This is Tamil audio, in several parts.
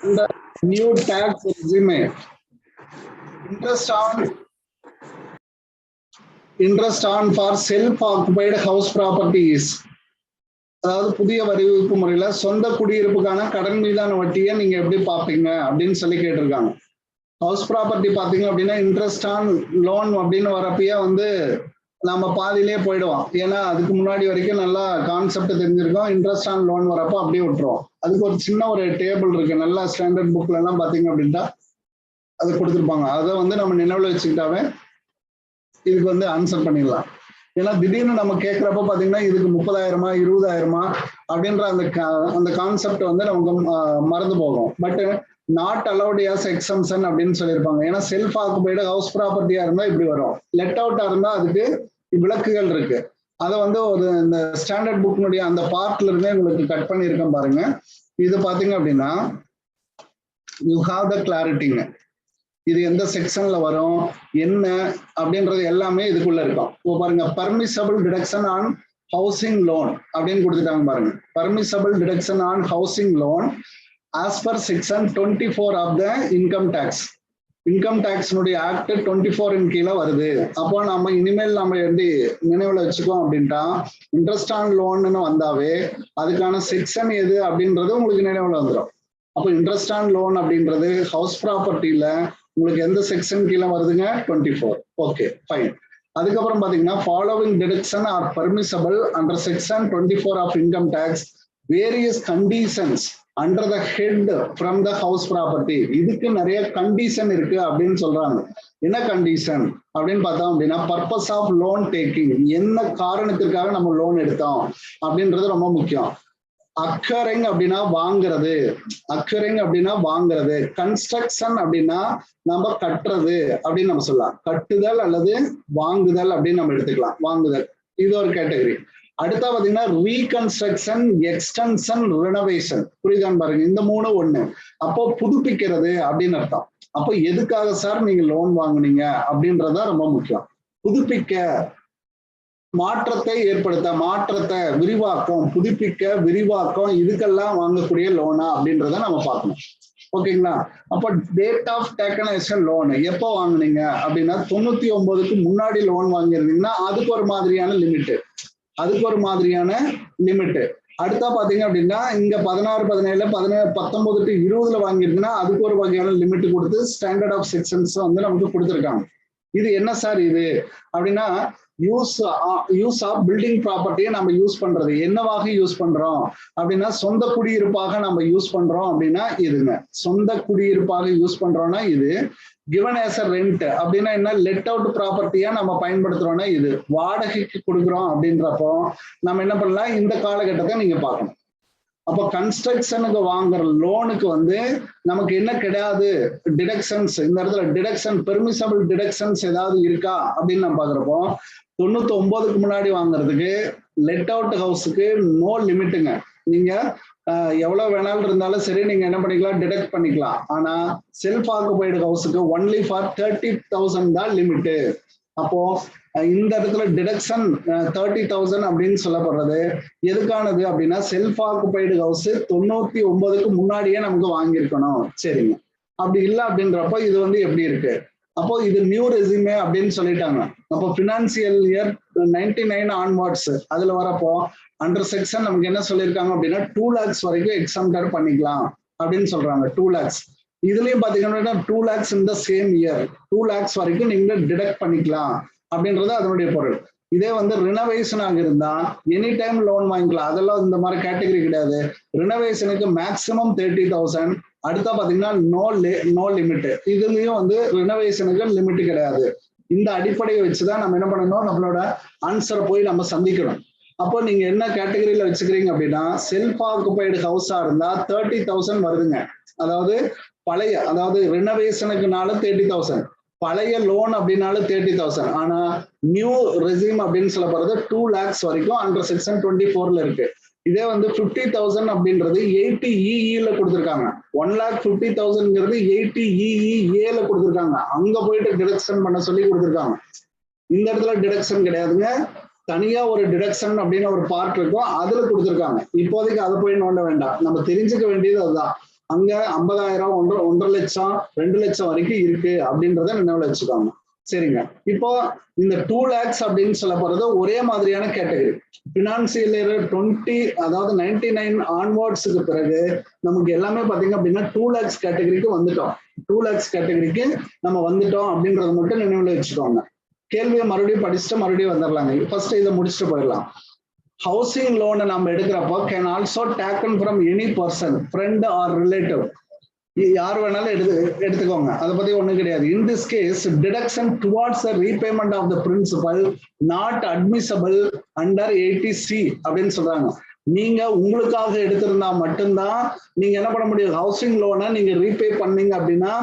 The new tax regime. Interest on for self-occupied house properties. அதாவது புதிய வரிவிதிப்பு முறையில சொந்த குடியிருப்புக்கான கடன் மீதான வட்டியை நீங்க எப்படி பாப்பீங்க அப்படின்னு சொல்லி கேட்டிருக்காங்க. ஹவுஸ் ப்ராப்பர்ட்டி பாத்தீங்க அப்படின்னா இன்ட்ரெஸ்ட் ஆன் லோன் அப்படின்னு வரப்பயே வந்து நம்ம பாதியிலே போயிடுவோம். ஏன்னா அதுக்கு முன்னாடி வரைக்கும் நல்லா கான்செப்ட் தெரிஞ்சிருக்கோம். இன்ட்ரெஸ்ட் ஆன் லோன் வரப்போ அப்படியே விட்டுருவோம். அதுக்கு ஒரு சின்ன ஒரு டேபிள் இருக்கு, நல்லா ஸ்டாண்டர்ட் புக்ல எல்லாம் பாத்தீங்க அப்படின்னா அது கொடுத்துருப்பாங்க. அதை வந்து நம்ம நினைவுல வச்சுக்கிட்டாவே இதுக்கு வந்து ஆன்சர் பண்ணிடலாம். ஏன்னா திடீர்னு நம்ம கேட்கிறப்ப பாத்தீங்கன்னா இதுக்கு 30,000 20,000 அப்படின்ற அந்த கான்செப்ட் வந்து நமக்கு மறந்து போகும். But not allowed as exemption அப்படின்னு சொல்லியிருப்பாங்க. ஏன்னா செல்ஃப் ஆக்குபைடு ஹவுஸ் ப்ராப்பர்ட்டியா இருந்தா இப்படி வரும், லெட் அவுட்டா இருந்தா அதுக்கு விளக்குகள் இருக்கு. அதை வந்து ஒரு இந்த ஸ்டாண்டர்ட் புக்னுடைய அந்த பார்ட்ல இருந்தே உங்களுக்கு கட் பண்ணியிருக்கேன் பாருங்க. இது பாத்தீங்க அப்படின்னா யூ ஹாவ் த கிளாரிட்டிங்க. இது எந்த செக்ஷன்ல வரும் என்ன அப்படின்றது எல்லாமே இதுக்குள்ள இருக்கும். இப்போ பாருங்க, permissible deduction on housing loan அப்படின்னு கொடுத்துட்டாங்க பாருங்க. Permissible deduction on housing loan as per section 24 of the income tax. இன்கம் டேக்ஸ்னுடைய ஆக்ட் 24 கீழே வருது. அப்போ நம்ம இனிமேல் நம்ம எப்படி நினைவுல வச்சுக்கோம் அப்படின்ட்டா, இன்ட்ரெஸ்ட் ஆன் லோன்னு வந்தாவே அதுக்கான செக்ஷன் எது அப்படின்றது உங்களுக்கு நினைவுல வந்துடும். அப்போ இன்ட்ரெஸ்ட் ஆன் லோன் அப்படின்றது ஹவுஸ் ப்ராப்பர்ட்டியில உங்களுக்கு எந்த செக்ஷன் கீழே வருதுங்க? 24. Okay, fine. அதுக்கப்புறம் பாத்தீங்கன்னா following deduction are permissible under section 24 of income tax various conditions under the head from the house property. இதுக்கு நிறைய கண்டிஷன் இருக்கு அப்படின்னு சொல்றாங்க. என்ன கண்டிஷன் அப்படின்னு பார்த்தோம் அப்படின்னா, பர்பஸ் ஆஃப் லோன் டேக்கிங், என்ன காரணத்திற்காக நம்ம லோன் எடுத்தோம் அப்படின்றது ரொம்ப முக்கியம். அக்கரிங் அப்படின்னா வாங்குறது, அக்கரிங் அப்படின்னா வாங்குறது. கன்ஸ்ட்ரக்ஷன் அப்படின்னா நம்ம கட்டுறது அப்படின்னு நம்ம சொல்லலாம். கட்டுதல் அல்லது வாங்குதல் அப்படின்னு நம்ம எடுத்துக்கலாம். வாங்குதல் இது ஒரு கேட்டகரி. அடுத்தா பாத்தீங்கன்னா ரீகன்ஸ்ட்ரக்ஷன், எக்ஸ்டென்ஷன், ரெனோவேஷன். புரியுதான்னு பாருங்க, இந்த மூணு ஒண்ணு. அப்போ புதுப்பிக்கிறது அப்படின்னு அர்த்தம். அப்போ எதுக்காக சார் நீங்க லோன் வாங்குனீங்க அப்படின்றதான் ரொம்ப முக்கியம். புதுப்பிக்க, மாற்றத்தை ஏற்படுத்த, மாற்றத்தை விரிவாக்கம், புதுப்பிக்க, விரிவாக்கம், இதுக்கெல்லாம் வாங்கக்கூடிய லோனா அப்படின்றத நம்ம பார்க்கணும். ஓகேங்களா? அப்போ டேட் ஆஃப் டேக்கனேஷன் லோன் எப்போ வாங்குனீங்க அப்படின்னா 99க்கு முன்னாடி லோன் வாங்கியிருந்தீங்கன்னா அதுக்கு ஒரு மாதிரியான லிமிட், அதுக்கு ஒரு மாதிரியான லிமிட். அடுத்தா பாத்தீங்க அப்படின்னா இங்க 16, 17, 19 to 20 வாங்கியிருக்குன்னா அதுக்கு ஒரு வகையான லிமிட் கொடுத்து ஸ்டாண்டர்ட் ஆஃப் செக்ஷன்ஸ் வந்து நமக்கு கொடுத்துருக்காங்க. இது என்ன சார் இது அப்படின்னா, யூஸ் ஆஃப் பில்டிங் ப்ராப்பர்ட்டியை நம்ம யூஸ் பண்றது என்னவாக யூஸ் பண்றோம் அப்படின்னா, சொந்த குடியிருப்பாக நம்ம யூஸ் பண்றோம் அப்படின்னா இதுங்க. சொந்த குடியிருப்பாக யூஸ் பண்றோம்னா இது. given as a rent அப்படின்னா என்ன, லெட் அவுட் ப்ராப்பர்ட்டியா நம்ம பயன்படுத்துறோம்னா இது. வாடகைக்கு கொடுக்குறோம் அப்படின்றப்போ நம்ம என்ன பண்ணலாம், இந்த காலகட்டத்தை நீங்க பார்க்கணும். அப்போ கன்ஸ்ட்ரக்ஷனுக்கு வாங்குற லோனுக்கு வந்து நமக்கு என்ன கிடையாது, டிடக்ஷன்ஸ். இந்த இடத்துல டிடக்ஷன், பெர்மிசபிள் டிடக்ஷன்ஸ் ஏதாவது இருக்கா அப்படின்னு நம்ம பாக்குறப்போ 99க்கு முன்னாடி வாங்குறதுக்கு லெட் அவுட் ஹவுஸுக்கு நோ லிமிட்டுங்க. நீங்க எவ்வளவு வேணாலும் இருந்தாலும் சரி நீங்க என்ன பண்ணிக்கலாம், டிடக்ட் பண்ணிக்கலாம். ஆனா செல்ஃப் ஆக்குபைடு ஹவுஸுக்கு ஒன்லி ஃபார் 30,000 தான் லிமிட்டு. அப்போ இந்த இடத்துல டிடக்ஷன் 30,000 அப்படின்னு சொல்லப்படுறது எதுக்கானது அப்படின்னா, செல்ஃப் ஆக்குபைடு ஹவுஸ் 99க்கு முன்னாடியே நமக்கு வாங்கியிருக்கணும். சரிங்க, அப்படி இல்லை அப்படின்றப்போ இது வந்து எப்படி இருக்கு, அப்போ இது நியூ ரெசியூமே அப்படின்னு சொல்லிட்டாங்க. அப்போ பினான்சியல் இயர் 99 ஆன்வர்ட்ஸ் அதுல வரப்போ அண்டர் செக்ஷன் நமக்கு என்ன சொல்லியிருக்காங்க அப்படின்னா 2 lakhs வரைக்கும் எக்ஸம்டட் பண்ணிக்கலாம் அப்படின்னு சொல்றாங்க. 2 lakhs இதுலயும் பாத்தீங்கன்னா 2 lakhs இந்த சேம் இயர் 2 lakhs வரைக்கும் நீங்க டிடக்ட் பண்ணிக்கலாம் அப்படின்றது அதனுடைய பொருள். இதே வந்து ரினோவேஷன் ஆக இருந்தா எனி டைம் லோன் வாங்கிக்கலாம். அதெல்லாம் இந்த மாதிரி கேட்டகரி கிடையாது. ரினோவேஷனுக்கு மேக்சிமம் 30,000. அடுத்தா பாத்தீங்கன்னா நோ லிமிட். இதுலயும் வந்து ரினோவேஷனுக்கு லிமிட் கிடையாது. இந்த அடிப்படையை வச்சுதான் நம்ம என்ன பண்ணணும், நம்மளோட ஆன்சரை போய் நம்ம சந்திக்கணும். அப்போ நீங்க என்ன கேட்டகரியில வச்சுக்கிறீங்க அப்படின்னா, செல்ஃப் ஆக்குபைடு ஹவுஸா இருந்தா 30,000 வருதுங்க. அதாவது பழைய, அதாவது ரினோவேஷனுக்குனால 30,000, பழைய லோன் அப்படின்னாலும் 30,000. ஆனா நியூ ரெசியூம் அப்படின்னு சொல்லப்படுறது 2 lakhs வரைக்கும் அண்டர் செக்ஷன் 24ல இருக்கு. இதே வந்து 50,000 அப்படின்றது 80EE கொடுத்துருக்காங்க. 1,50,000 80EEA கொடுத்துருக்காங்க. அங்க போயிட்டு டிடக்ஷன் பண்ண சொல்லி கொடுத்துருக்காங்க. இந்த இடத்துல டிடக்ஷன் கிடையாதுங்க. தனியா ஒரு டிடக்ஷன் அப்படின்னு ஒரு பார்ட் இருக்கும், அதுல கொடுத்துருக்காங்க. இப்போதைக்கு அதை போய் நோண்ட வேண்டாம். நம்ம தெரிஞ்சுக்க வேண்டியது அதுதான். அங்க 50,000 1.5 லட்சம் 2 லட்சம் வரைக்கும் இருக்கு அப்படின்றத நினைவுல வச்சுக்கோங்க. சரிங்க. இப்போ இந்த 2 lakhs அப்படின்னு சொல்ல போறது ஒரே மாதிரியான கேட்டகரி. பினான்சியல் இயர் 20 அதாவது 99 ஆன்வர்ட்ஸுக்கு பிறகு நமக்கு எல்லாமே பாத்தீங்க அப்படின்னா 2 lakhs கேட்டகரிக்கு வந்துட்டோம். 2 lakhs கேட்டகரிக்கு நம்ம வந்துட்டோம் அப்படின்றத மட்டும் நினைவுல வச்சுக்கோங்க. கேள்வியை மறுபடியும் படிச்சுட்டு மறுபடியும் வந்துடலாங்க. ஃபர்ஸ்ட் இதை முடிச்சுட்டு போயிடலாம். ஹவுசிங் லோன் நம்ம எடுக்கிறப்போ can also taken from any person, friend or relative. யார் வேணாலும் எடுத்துக்கோங்க, அதை பத்தி ஒண்ணும் கிடையாது. In this case deduction towards the repayment of the principal not admissible under 80C அப்படின்னு சொல்றாங்க. நீங்க உங்களுக்காக எடுத்திருந்தா மட்டும்தான் நீங்க என்ன பண்ண முடியும், ஹவுசிங் லோனை நீங்க ரீபே பண்ணீங்க அப்படின்னா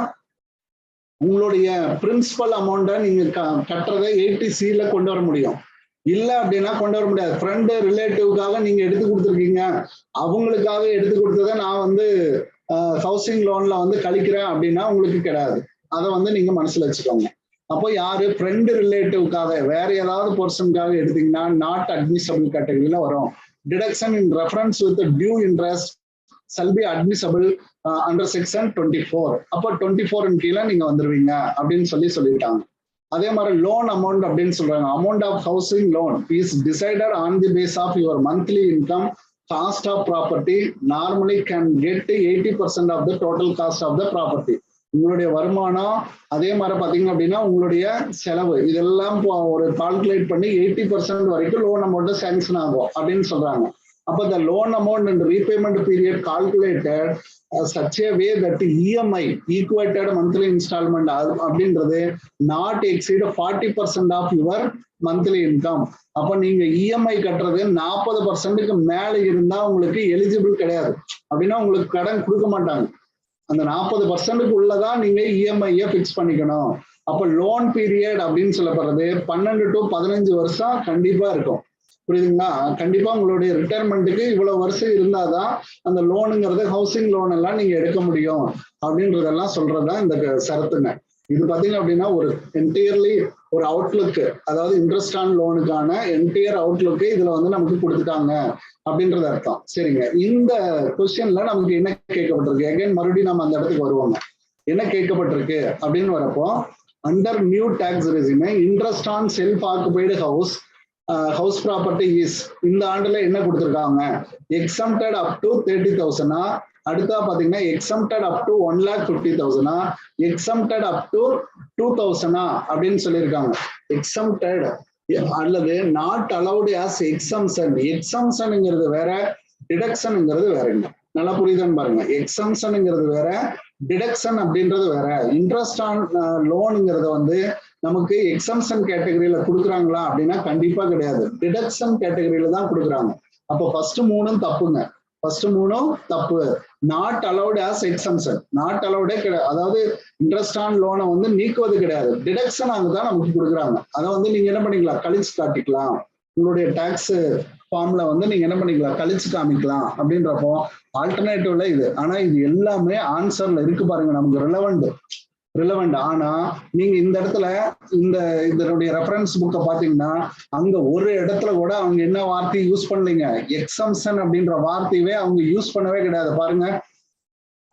உங்களுடைய பிரின்சிபல் அமௌண்ட்டை நீங்க கட்டுறதை 80Cல கொண்டு வர முடியும். இல்ல அப்படின்னா கொண்டு வர முடியாது. ஃப்ரெண்டு ரிலேட்டிவ்காக நீங்க எடுத்து கொடுத்துருக்கீங்க, அவங்களுக்காக எடுத்து கொடுத்ததை நான் வந்து ஹவுசிங் லோன்ல வந்து கழிக்கிறேன் அப்படின்னா உங்களுக்கு கிடையாது. அதை வந்து நீங்க மனசுல வச்சுக்கோங்க. அப்போ யாரு ஃப்ரெண்டு ரிலேட்டிவ்காக வேற ஏதாவது பர்சனுக்காக எடுத்தீங்கன்னா நாட் அட்மிசபிள் கேட்டகரியில வரும். Deduction in reference with due interest shall be admissible under section 24. அப்போ 24 கீழே நீங்க வந்துருவீங்க அப்படின்னு சொல்லிட்டாங்க. அதே மாதிரி லோன் அமௌண்ட் அப்படின்னு சொல்றாங்க. Amount of housing loan is decided on the base of your monthly income, cost of property. Normally can get 80% of the total cost of the property. உங்களுடைய வருமானம், அதே மாதிரி பாத்தீங்க அப்படின்னா உங்களுடைய செலவு, இதெல்லாம் ஒரு கால்குலேட் பண்ணி 80% வரைக்கும் லோன் அமௌண்ட் சாங்ஷன் ஆகும் அப்படின்னு சொல்றாங்க. அப்போ the loan amount and repayment period calculated such a way that EMI equated monthly installment அப்படின்றது not exceed 40% of your monthly income. அப்ப நீங்க EMI கட்டுறது 40%க்கு மேல இருந்தா உங்களுக்கு எலிஜிபிள் கிடையாது. அப்படின்னா உங்களுக்கு கடன் கொடுக்க மாட்டாங்க. அந்த 40%க்கு உள்ளதான் நீங்க EMI-ய பிக்ஸ் பண்ணிக்கணும். அப்ப லோன் பீரியட் அப்படின்னு சொல்லப்படுறது 12 to 15 வருஷம் கண்டிப்பா இருக்கும். புரியுதுங்களா? கண்டிப்பா உங்களுடைய ரிட்டையர்மெண்ட்டுக்கு இவ்வளவு வருஷம் இருந்தாதான் அந்த லோனுங்கிறது ஹவுசிங் லோன் எல்லாம் நீங்க எடுக்க முடியும் அப்படின்றதெல்லாம் சொல்றதுதான் இந்த சரத்துங்க. இது பாத்தீங்க அப்படின்னா ஒரு என்டையர்லி ஒரு அவுட்லுக்கு, அதாவது இன்ட்ரெஸ்ட் ஆன் லோனுக்கான என்டையர் அவுட்லுக்கு இதுல வந்து நமக்கு கொடுத்துட்டாங்க அப்படின்றது அர்த்தம். சரிங்க. இந்த கொஸ்டின்ல நமக்கு என்ன கேட்கப்பட்டிருக்கு, அகைன் மறுபடியும் நம்ம அந்த இடத்துக்கு வருவாங்க. என்ன கேட்கப்பட்டிருக்கு அப்படின்னு வரப்போ, under new tax regime interest on self occupied house property is, இந்த ஆண்டுல என்ன கொடுத்துருக்காங்க, எக்ஸம்டட் அப் டு 30,000, அடுத்தா பாத்தீங்கன்னா exempted up to 1,50,000, exempted up to 2,000 அப்படின்னு சொல்லியிருக்காங்க. எக்ஸம்டட் அல்லது நாட் அலவுட் ஆஸ் எக்ஸம்ஷன். எக்ஸம்ஷன்ங்கிறது வேற, டிடக்ஷன்ங்கிறது வேறங்க. நல்லா புரியுதுன்னு பாருங்க. எக்ஸம்ஷன்ங்கிறது வேற, டிடக்ஷன் அப்படின்றது வேற. இன்ட்ரெஸ்ட் ஆன் லோனுங்கிறத வந்து நமக்கு எக்ஸம்ஷன் கேட்டகரியில கொடுக்குறாங்களா அப்படின்னா கண்டிப்பா கிடையாது. டிடக்ஷன் கேட்டகரியில தான் கொடுக்குறாங்க. அப்போ ஃபர்ஸ்ட் 3 தப்புங்க. ஃபர்ஸ்ட் 3 தப்பு. Not allowed as exemption, not அலவுடே கிடையாது. அதாவது இன்ட்ரெஸ்ட் ஆன் லோனை வந்து நீக்குவது கிடையாது, டிடக்ஷன் அங்கதான் நமக்கு கொடுக்குறாங்க. அதை வந்து நீங்க என்ன பண்ணிக்கலாம், கழிச்சு காட்டிக்கலாம். உங்களுடைய டாக்ஸ் ஃபார்ம்ல வந்து நீங்க என்ன பண்ணிக்கலாம், கழிச்சு காமிக்கலாம். அப்படின்றப்போ ஆல்டர்னேட்டிவ்ல இது. ஆனா இது எல்லாமே ஆன்சர்ல இருக்கு பாருங்க, நமக்கு ரிலவெண்ட். ஆனா நீங்க இந்த இடத்துல இதனுடைய ரெஃபரன்ஸ் புக்கை பாத்தீங்கன்னா அங்க ஒரு இடத்துல கூட அவங்க என்ன வார்த்தையை யூஸ் பண்ணலீங்க, எக்ஸம்ஷன் அப்படின்ற வார்த்தையவே அவங்க யூஸ் பண்ணவே கிடையாது. பாருங்க,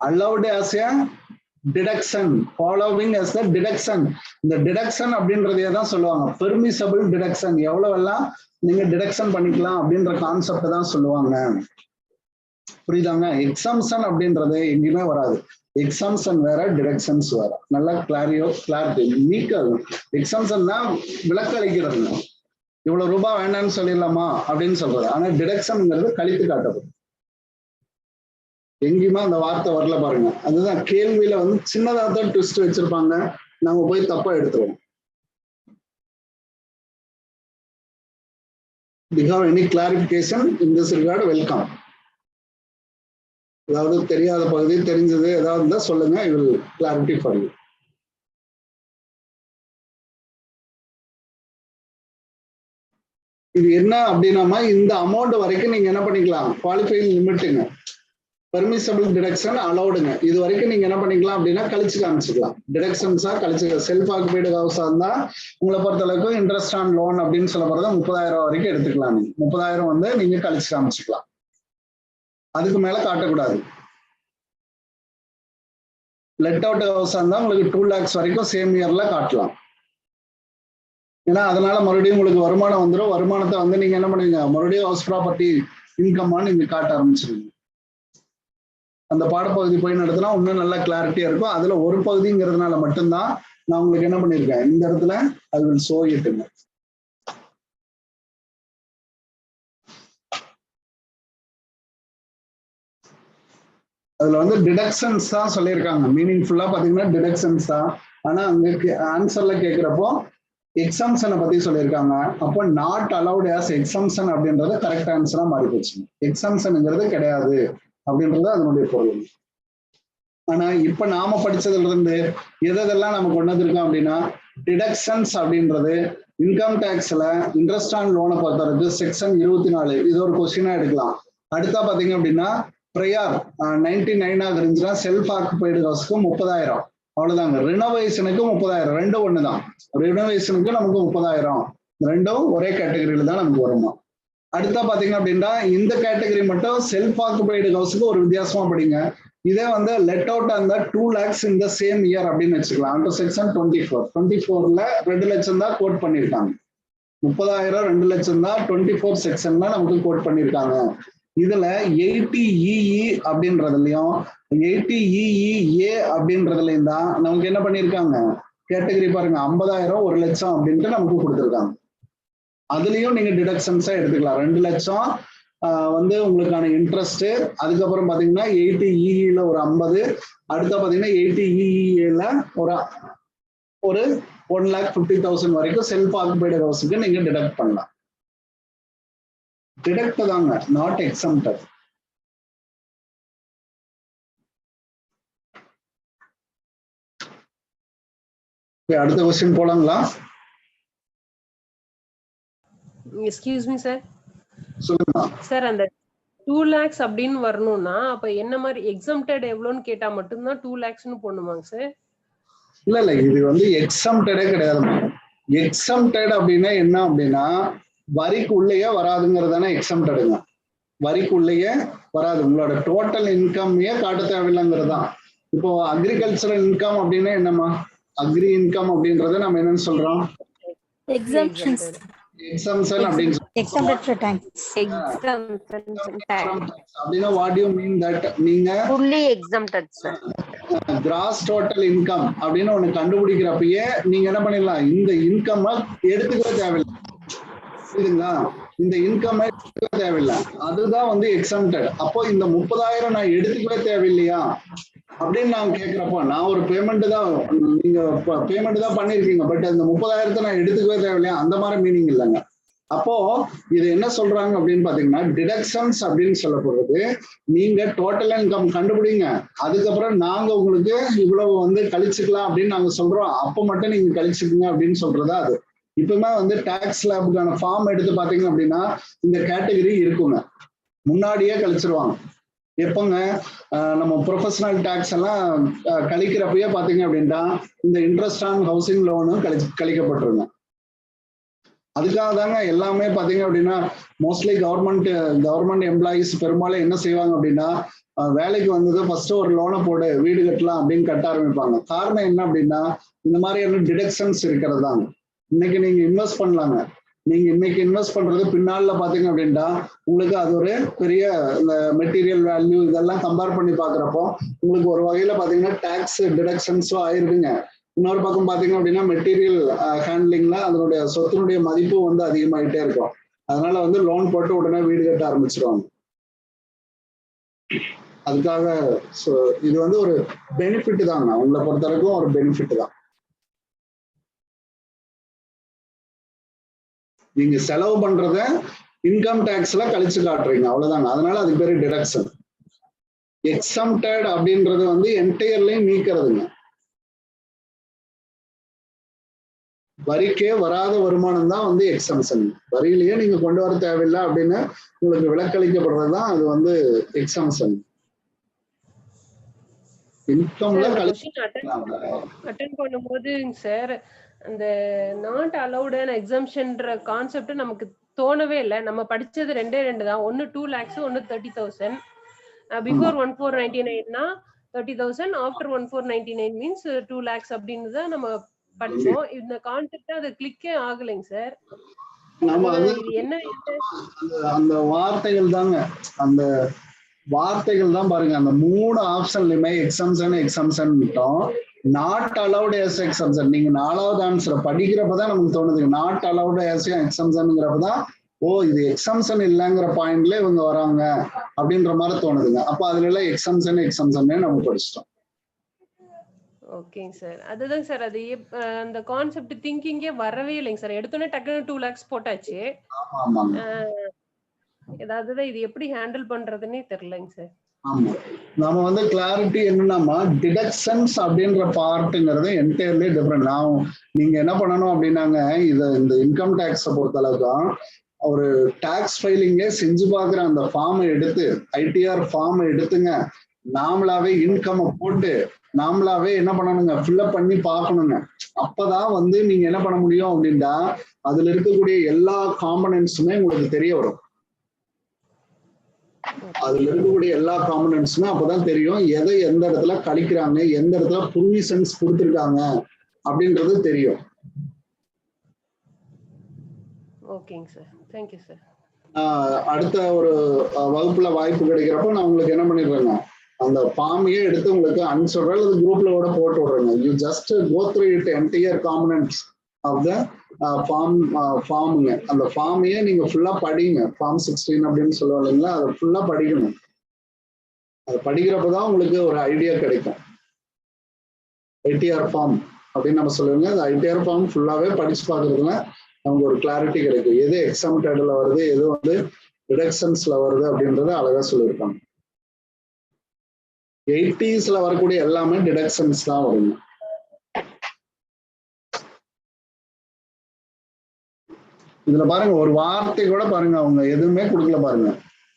allowed as a deduction, following as the deduction. இந்த டிடக்ஷன் அப்படின்றதையே தான் சொல்லுவாங்க பெர்மிசபிள் டிடக்ஷன். எவ்வளவெல்லாம் நீங்க டிடக்ஷன் பண்ணிக்கலாம் அப்படின்ற கான்செப்ட் தான் சொல்லுவாங்க. புரியுதாங்க? எக்ஸம்ஷன் அப்படின்றது எங்கேயுமே வராது. எக்ஸம்ஷன் வேற, டிடக்ஷன்ஸ் வேற. நல்லா கிளாரிட்டி நீக்க. எக்ஸம்ஷன்னா விலக்கு அளிக்கிறது, இவ்வளவு ரூபாய் வேண்டாம்னு சொல்லிடலாமா அப்படின்னு சொல்றது. ஆனா டிடக்ஷன்ங்கிறது கழித்து காட்டப்படும். எங்கேயுமே அந்த வார்த்தை வரல பாருங்க. அதுதான் கேள்வியில வந்து சின்னதா தான் ட்விஸ்ட் வச்சிருப்பாங்க, நம்ம போய் தப்பா எடுத்துருவோம். Do you have any clarification in this regard? Welcome. அதாவது தெரியாத பகுதி, தெரிஞ்சது ஏதாவது இருந்தா சொல்லுங்க, I will clarify for you. இது என்ன அப்படின்னா இந்த அமௌண்ட் வரைக்கும் நீங்க என்ன பண்ணிக்கலாம், குவாலிஃபைங் லிமிட்டுங்க, பெர்மிசபிள் டிடக்ஷன் அலௌடுங்க. இது வரைக்கும் நீங்க என்ன பண்ணிக்கலாம் அப்படின்னா கழிச்சு காமிச்சுக்கலாம். டிடக்ஷன்ஸா கழிச்சுக்கலாம். செல்ஃப் ஆக்குபைடு ஹவுஸா இருந்தா உங்களை பொறுத்த அளவுக்கு இன்ட்ரெஸ்ட் ஆன் லோன் அப்படின்னு சொல்ல போறத 30,000 வரைக்கும் எடுத்துக்கலாம். நீங்க 30,000 வந்து நீங்க கழிச்சு காமிச்சுக்கலாம், அதுக்கு மேல காட்டக்கூடாது. லெட் அவுட் ஹவுஸா இருந்தா உங்களுக்கு 2 lakhs வரைக்கும் சேம் இயர்ல காட்டலாம். ஏன்னா அதனால மறுபடியும் உங்களுக்கு வருமானம் வந்துடும். வருமானத்தை வந்து நீங்க என்ன பண்ணுவீங்க, மறுபடியும் ஹவுஸ் ப்ராப்பர்ட்டி இன்கம்மா நீங்க காட்ட ஆரம்பிச்சிருவீங்க. அந்த பாடப்பகுதி போய் நடத்தினா இன்னும் நல்லா கிளாரிட்டியா இருக்கும். அதுல ஒரு பகுதிங்கிறதுனால மட்டும்தான் நான் உங்களுக்கு என்ன பண்ணிருக்கேன், இந்த இடத்துல அது வில் ஷோ இட். அதுல வந்து டிடக்ஷன்ஸ் தான் சொல்லியிருக்காங்க. மீனிங்ஃபுல்லா பாத்தீங்கன்னா டிடக்ஷன்ஸ் தான். ஆனா அங்க ஆன்சர்ல கேட்கிறப்போ எக்ஸம்ஷனை பத்தி சொல்லியிருக்காங்க. அப்போ நாட் அலவுட் ஆஸ் எக்ஸம்ஷன் அப்படின்றது கரெக்ட் ஆன்சரா மாறி போச்சு. எக்ஸம்ஷனுங்கிறது கிடையாது அப்படின்றது அதனுடைய பொருள். ஆனா இப்ப நாம படிச்சதுல இருந்து எதெல்லாம் நம்ம கொண்டு வந்திருக்கோம் அப்படின்னா, டிடக்ஷன்ஸ் அப்படின்றது இன்கம் டேக்ஸ்ல இன்ட்ரெஸ்ட் ஆன் லோனை பொறுத்தவரைக்கும் செக்ஷன் 24 இது ஒரு கொஸ்டினா எடுக்கலாம். அடுத்தா பாத்தீங்க அப்படின்னா ப்ரையர் 99 இருந்துச்சுன்னா செல்ஃப் ஆக்குபைடு ஹவுஸ்க்கு 30,000 அவ்வளவுதாங்க. ரினோவேஷனுக்கு 30,000 ரெண்டும் ஒண்ணுதான். ரினோவேஷனுக்கு நமக்கு 30,000 ரெண்டும் ஒரே கேட்டகரியில தான் நமக்கு வருமா. அடுத்தா பாத்தீங்க அப்படின்னா இந்த கேட்டகரி மட்டும் செல்ஃப் ஆக்குபைடு ஹவுஸ்க்கு ஒரு வித்தியாசமா படிங்க. இதே வந்து லெட் அவுட் அந்த 2 lakhs இந்த சேம் இயர் அப்படின்னு வச்சுக்கலாம். அந்த செக்ஷன் 24ல 2 லட்சம் தான் கோட் பண்ணிருக்காங்க. 30,000 2 லட்சம் தான் 24 செக்ஷன்ல நமக்கு கோட் பண்ணிருக்காங்க. இதுல 80EE அப்படின்றதுலயும் 80EEA அப்படின்றதுலயும் தான் நமக்கு என்ன பண்ணிருக்காங்க, கேட்டகரி பாருங்க 50,000 1 லட்சம் அப்படின்ட்டு நமக்கு கொடுத்துருக்காங்க. அதுலயும் நீங்க டிடக்ஷன்ஸா எடுத்துக்கலாம். 2 லட்சம் வந்து உங்களுக்கான இன்ட்ரெஸ்ட், அதுக்கப்புறம் பாத்தீங்கன்னா 80EEல ஒரு 50, அடுத்த பாத்தீங்கன்னா 80EEல ஒரு 1,50,000 வரைக்கும் செல்ஃப் ஆக்குபைடு ஹவுஸுக்கு நீங்க டிடக்ட் பண்ணலாம். டிடக்ட் தாங்க, நாட் எக்ஸம்ப்டட். அடுத்த क्वेश्चन போலாங்களா? Excuse me sir. சொல்லுங்க சார். அந்த 2 lakhs அப்படின்னு வரணும்னா அப்ப என்ன மாதிரி எக்ஸம்ப்டட் எவ்வளவுன்னு கேட்டா மட்டும்தான் 2 lakhsன்னு போடணுமாங்க சார்? இல்ல இது வந்து எக்ஸம்ப்டடே கிடையாது. எக்ஸம்ப்டட் அப்படின்னா என்ன அப்படின்னா வரிக்கு உள்ளேயே வராதுங்கிறதானே எக்ஸம்ப்டடுங்க. வரிக்கு உள்ளேயே வராது, உங்களோட டோட்டல் இன்கம்மையே காட்ட தேவையில்லைங்கிறது தான். இப்போ அக்ரிகல்ச்சரல் இன்கம் அப்படின்னா என்னமா, அக்ரி இன்கம் அப்படின்றத நம்ம என்னன்னு சொல்றோம், எக்ஸம்ப்ஷன்ஸ். எக்ஸம்ஷன் அப்படின்னு எக்ஸம்ப்டட் டாக்ஸ். அப்படின்னா வாட் யூ மீன் தட், நீங்க fully exempted sir. Cross total income அப்படின்னு ஒண்ணு கண்டுபிடிக்கிறப்பயே நீங்க என்ன பண்ணிடலாம், இந்த இன்கம் எடுத்துக்கவே தேவையில்லை. புரியுதுங்களா, இந்த இன்கம் எடுத்துக்கவே தேவையில்லை, அதுதான் வந்து எக்ஸம்ப்டட். அப்போ இந்த 30,000 நான் எடுத்துக்கவே தேவையில்லையா அப்படின்னு நான் கேட்கிறப்போ, நான் ஒரு பேமெண்ட் தான், நீங்க பேமெண்ட் தான் பண்ணிருக்கீங்க, பட் அந்த 30,000 நான் எடுத்துக்கவே தேவையில்லையா, அந்த மாதிரி மீனிங் இல்லைங்க. அப்போ இது என்ன சொல்றாங்க அப்படின்னு பாத்தீங்கன்னா, டிடக்ஷன்ஸ் அப்படின்னு சொல்லப்படுறது நீங்க டோட்டல் இன்கம் கண்டுபிடிங்க, அதுக்கப்புறம் நாங்க உங்களுக்கு இவ்வளவு வந்து கழிச்சுக்கலாம் அப்படின்னு நாங்க சொல்றோம், அப்ப மட்டும் நீங்க கழிச்சுக்குங்க அப்படின்னு சொல்றதா அது. இப்பவுமே வந்து டாக்ஸ் லேபுக்கான ஃபார்ம் எடுத்து பாத்தீங்க அப்படின்னா இந்த கேட்டகரி இருக்குங்க, முன்னாடியே கழிச்சிருவாங்க. எப்பங்க நம்ம ப்ரொஃபஷனல் டாக்ஸ் எல்லாம் கழிக்கிறப்பயே பாத்தீங்க அப்படின்னா இந்த இன்ட்ரெஸ்ட் ஆன் ஹவுசிங் லோனும் கழிக்கப்பட்டிருங்க. அதுக்காக தாங்க எல்லாமே பாத்தீங்க அப்படின்னா மோஸ்ட்லி கவர்மெண்ட் எம்ப்ளாயிஸ் பெரும்பாலும் என்ன செய்வாங்க அப்படின்னா, வேலைக்கு வந்தது ஃபர்ஸ்ட் ஒரு லோனை போடு வீடு கட்டலாம் அப்படின்னு கட்ட ஆரம்பிப்பாங்க. காரணம் என்ன அப்படின்னா இந்த மாதிரியான டிடக்ஷன்ஸ் இருக்கிறது தாங்க. இன்னைக்கு நீங்க இன்வெஸ்ட் பண்ணலாங்க, நீங்க இன்னைக்கு இன்வெஸ்ட் பண்றது பின்னால பாத்தீங்க அப்படின்னா உங்களுக்கு அது ஒரு பெரிய இந்த மெட்டீரியல் வேல்யூ இதெல்லாம் கம்பேர் பண்ணி பாக்குறப்போ உங்களுக்கு ஒரு வகையில பாத்தீங்கன்னா டாக்ஸ் டிடக்ஷன்ஸும் ஆயிருதுங்க. இன்னொரு பக்கம் பாத்தீங்க அப்படின்னா மெட்டீரியல் ஹேண்ட்லிங்ல அதனுடைய சொத்தினுடைய மதிப்பு வந்து அதிகமாயிட்டே இருக்கும். அதனால வந்து லோன் போட்டு உடனே வீடு கட்ட ஆரம்பிச்சிருவாங்க. அதுக்காக இது வந்து ஒரு பெனிஃபிட் தாங்க, உங்களை பொறுத்த வரைக்கும் ஒரு பெனிஃபிட் தான். நீங்க செலவு பண்றத இன்கம் டாக்ஸ்ல கழிச்சு காட்டுறீங்க, அவ்வளவுதாங்க. அதனால அதுக்கு பேரு டிடக்ஷன். எக்ஸம்ப்டட் அப்படின்றது வந்து என்டையர்லையும் நீக்கிறதுங்க. வரிக்கே வராத வருமானம் தான் வந்து எக்ஸம்ஷன். வரியிலேயே நீங்க கொண்டு வர தேவையில்லை அப்படின்னு உங்களுக்கு விலக்களிக்கப்படுறதுதான் அது வந்து எக்ஸம்ஷன். இன்கம்ல அட்டெண்ட் பண்ணும்போது சார் அந்த நாட் அலௌட் எக்ஸம்ஷன்ற கான்செப்ட் நமக்கு தோணவே இல்லை. நம்ம படிச்சது ரெண்டே தான், ஒன்னு 2 lakhs, ஒன்னு 30,000. பிஃபோர் 1499னா 30,000 ஆஃப்டர் 1499 மீன்ஸ் 2 lakhs அப்படின்னு தான் நம்ம படிச்சோம். இந்த கான்செப்ட் அது கிளிக்கே ஆகலைங்க சார். நம்ம வந்து இது என்ன அந்த வார்த்தைகள் தாங்க, அந்த வார்த்தைகள் தான் பாருங்க. அந்த 3 ஆப்ஷன்லயுமே exemption not allowed as exemption. நீங்க 4வது ஆன்சர் படிக்கிறப்பதான் நமக்கு தோணுது நாட் அலவுட் as எக்ஸம்ஷன்ங்கிறப்பதான் ஓ இது எக்ஸம்ஷன் இல்லைங்கிற பாயிண்ட்ல இவங்க வராங்க அப்படின்ற மாதிரி தோணுதுங்க. அப்ப அதுல எல்லாம் எக்ஸம்ஷன் நம்ம படிச்சிட்டோம். ஓகேங்க சார். அதுதான் சார் அது அந்த கான்செப்ட் திங்கிங்கே வரவே இல்லைங்க சார். எடுத்தோன்னே டக்குனு 2 lakhs போட்டாச்சு. ஏதாவது இது எப்படி ஹேண்டில் பண்றதுன்னே தெரியலங்க சார். ஆமா, நம்ம வந்து கிளாரிட்டி என்னன்னா டிடக்ஷன்ஸ் அப்படின்ற பார்ட்டுங்கிறது என்டையர்லி டிஃப்ரெண்ட். நீங்க என்ன பண்ணணும் அப்படின்னாங்க, இந்த இன்கம் டேக்ஸை பொறுத்தளவுக்கு ஒரு டாக்ஸ் ஃபைலிங்கே செஞ்சு பார்க்குற அந்த ஃபார்மை எடுத்து ஐடிஆர் ஃபார்மை எடுத்துங்க, நாமளாவே இன்கம் போட்டு நாமளாவே என்ன பண்ணணுங்க ஃபில்அப் பண்ணி பார்க்கணுங்க. அப்பதான் வந்து நீங்க என்ன பண்ண முடியும் அப்படின்னா அதுல இருக்கக்கூடிய எல்லா காம்பனன்ட்ஸுமே உங்களுக்கு தெரிய வரும். அதுல இருக்கக்கூடிய எல்லா காம்பனன்ட்ஸுமே அப்பதான் தெரியும் எதை எந்த இடத்துல கழிக்கிறாங்க, எந்த இடத்துல ப்ரொவிஷன்ஸ் கொடுத்துருக்காங்க அப்படின்றது தெரியும். ஓகேங்க சார், தேங்க்யூ சார். அடுத்த ஒரு வகுப்புல வாய்ப்பு கிடைக்கிறப்போ நான் உங்களுக்கு என்ன பண்ணிடுறேங்க, அந்த ஃபார்மையே எடுத்து உங்களுக்கு அனுப்பிச்சுடுறேன், அல்லது குரூப்ல கூட போட்டு விடுறேங்க. You just go through it entire components of the ஃபார்முங்க. அந்த ஃபார்மையே நீங்க ஃபுல்லா படிங்க. ஃபார்ம் 16 அப்படின்னு சொல்லுவாங்க இல்லைங்களா, அதை ஃபுல்லா படிக்கணும். அதை படிக்கிறப்பதான் உங்களுக்கு ஒரு ஐடியா கிடைக்கும். ஐடிஆர் ஃபார்ம் அப்படின்னு நம்ம சொல்லுவாங்க. அந்த ஐடிஆர் ஃபார்ம் ஃபுல்லாவே படிச்சு பார்க்கறதுல நமக்கு ஒரு கிளாரிட்டி கிடைக்கும். எது எக்ஸம்டட்ல வருது, எது வந்து டிடக்ஷன்ஸ்ல வருது அப்படின்றத அழகா சொல்லியிருக்காங்க. 80sல வரக்கூடிய எல்லாமே டிடக்ஷன்ஸ் தான் வருங்க. இதுல பாருங்க ஒரு வார்த்தை கூட பாருங்க அவங்க எதுவுமே கொடுக்கல பாருங்க.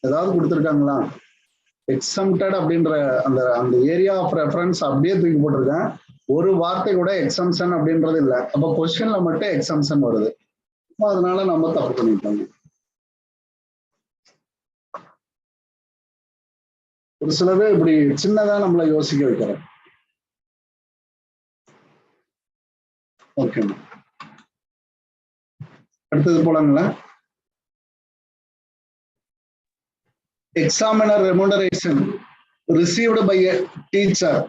ஏதாவது கொடுத்துருக்காங்களா? எக்ஸம்டட் அப்படின்ற அந்த அந்த ஏரியா ஆஃப் ரெஃபரன்ஸ் அப்படியே தூக்கி போட்டிருக்கேன். ஒரு வார்த்தை கூட எக்ஸம்ஷன் அப்படின்றது இல்லை. அப்ப கொஸ்டின்ல மட்டும் எக்ஸம்ஷன் வருது. அதனால நம்ம தப்பு பண்ணிட்டோம். ஒரு சிலது இப்படி சின்னதா நம்மள யோசிக்க வைக்கிறோம். ஓகே, அடுத்தது போலாங்களா? Examiner remuneration received by a teacher.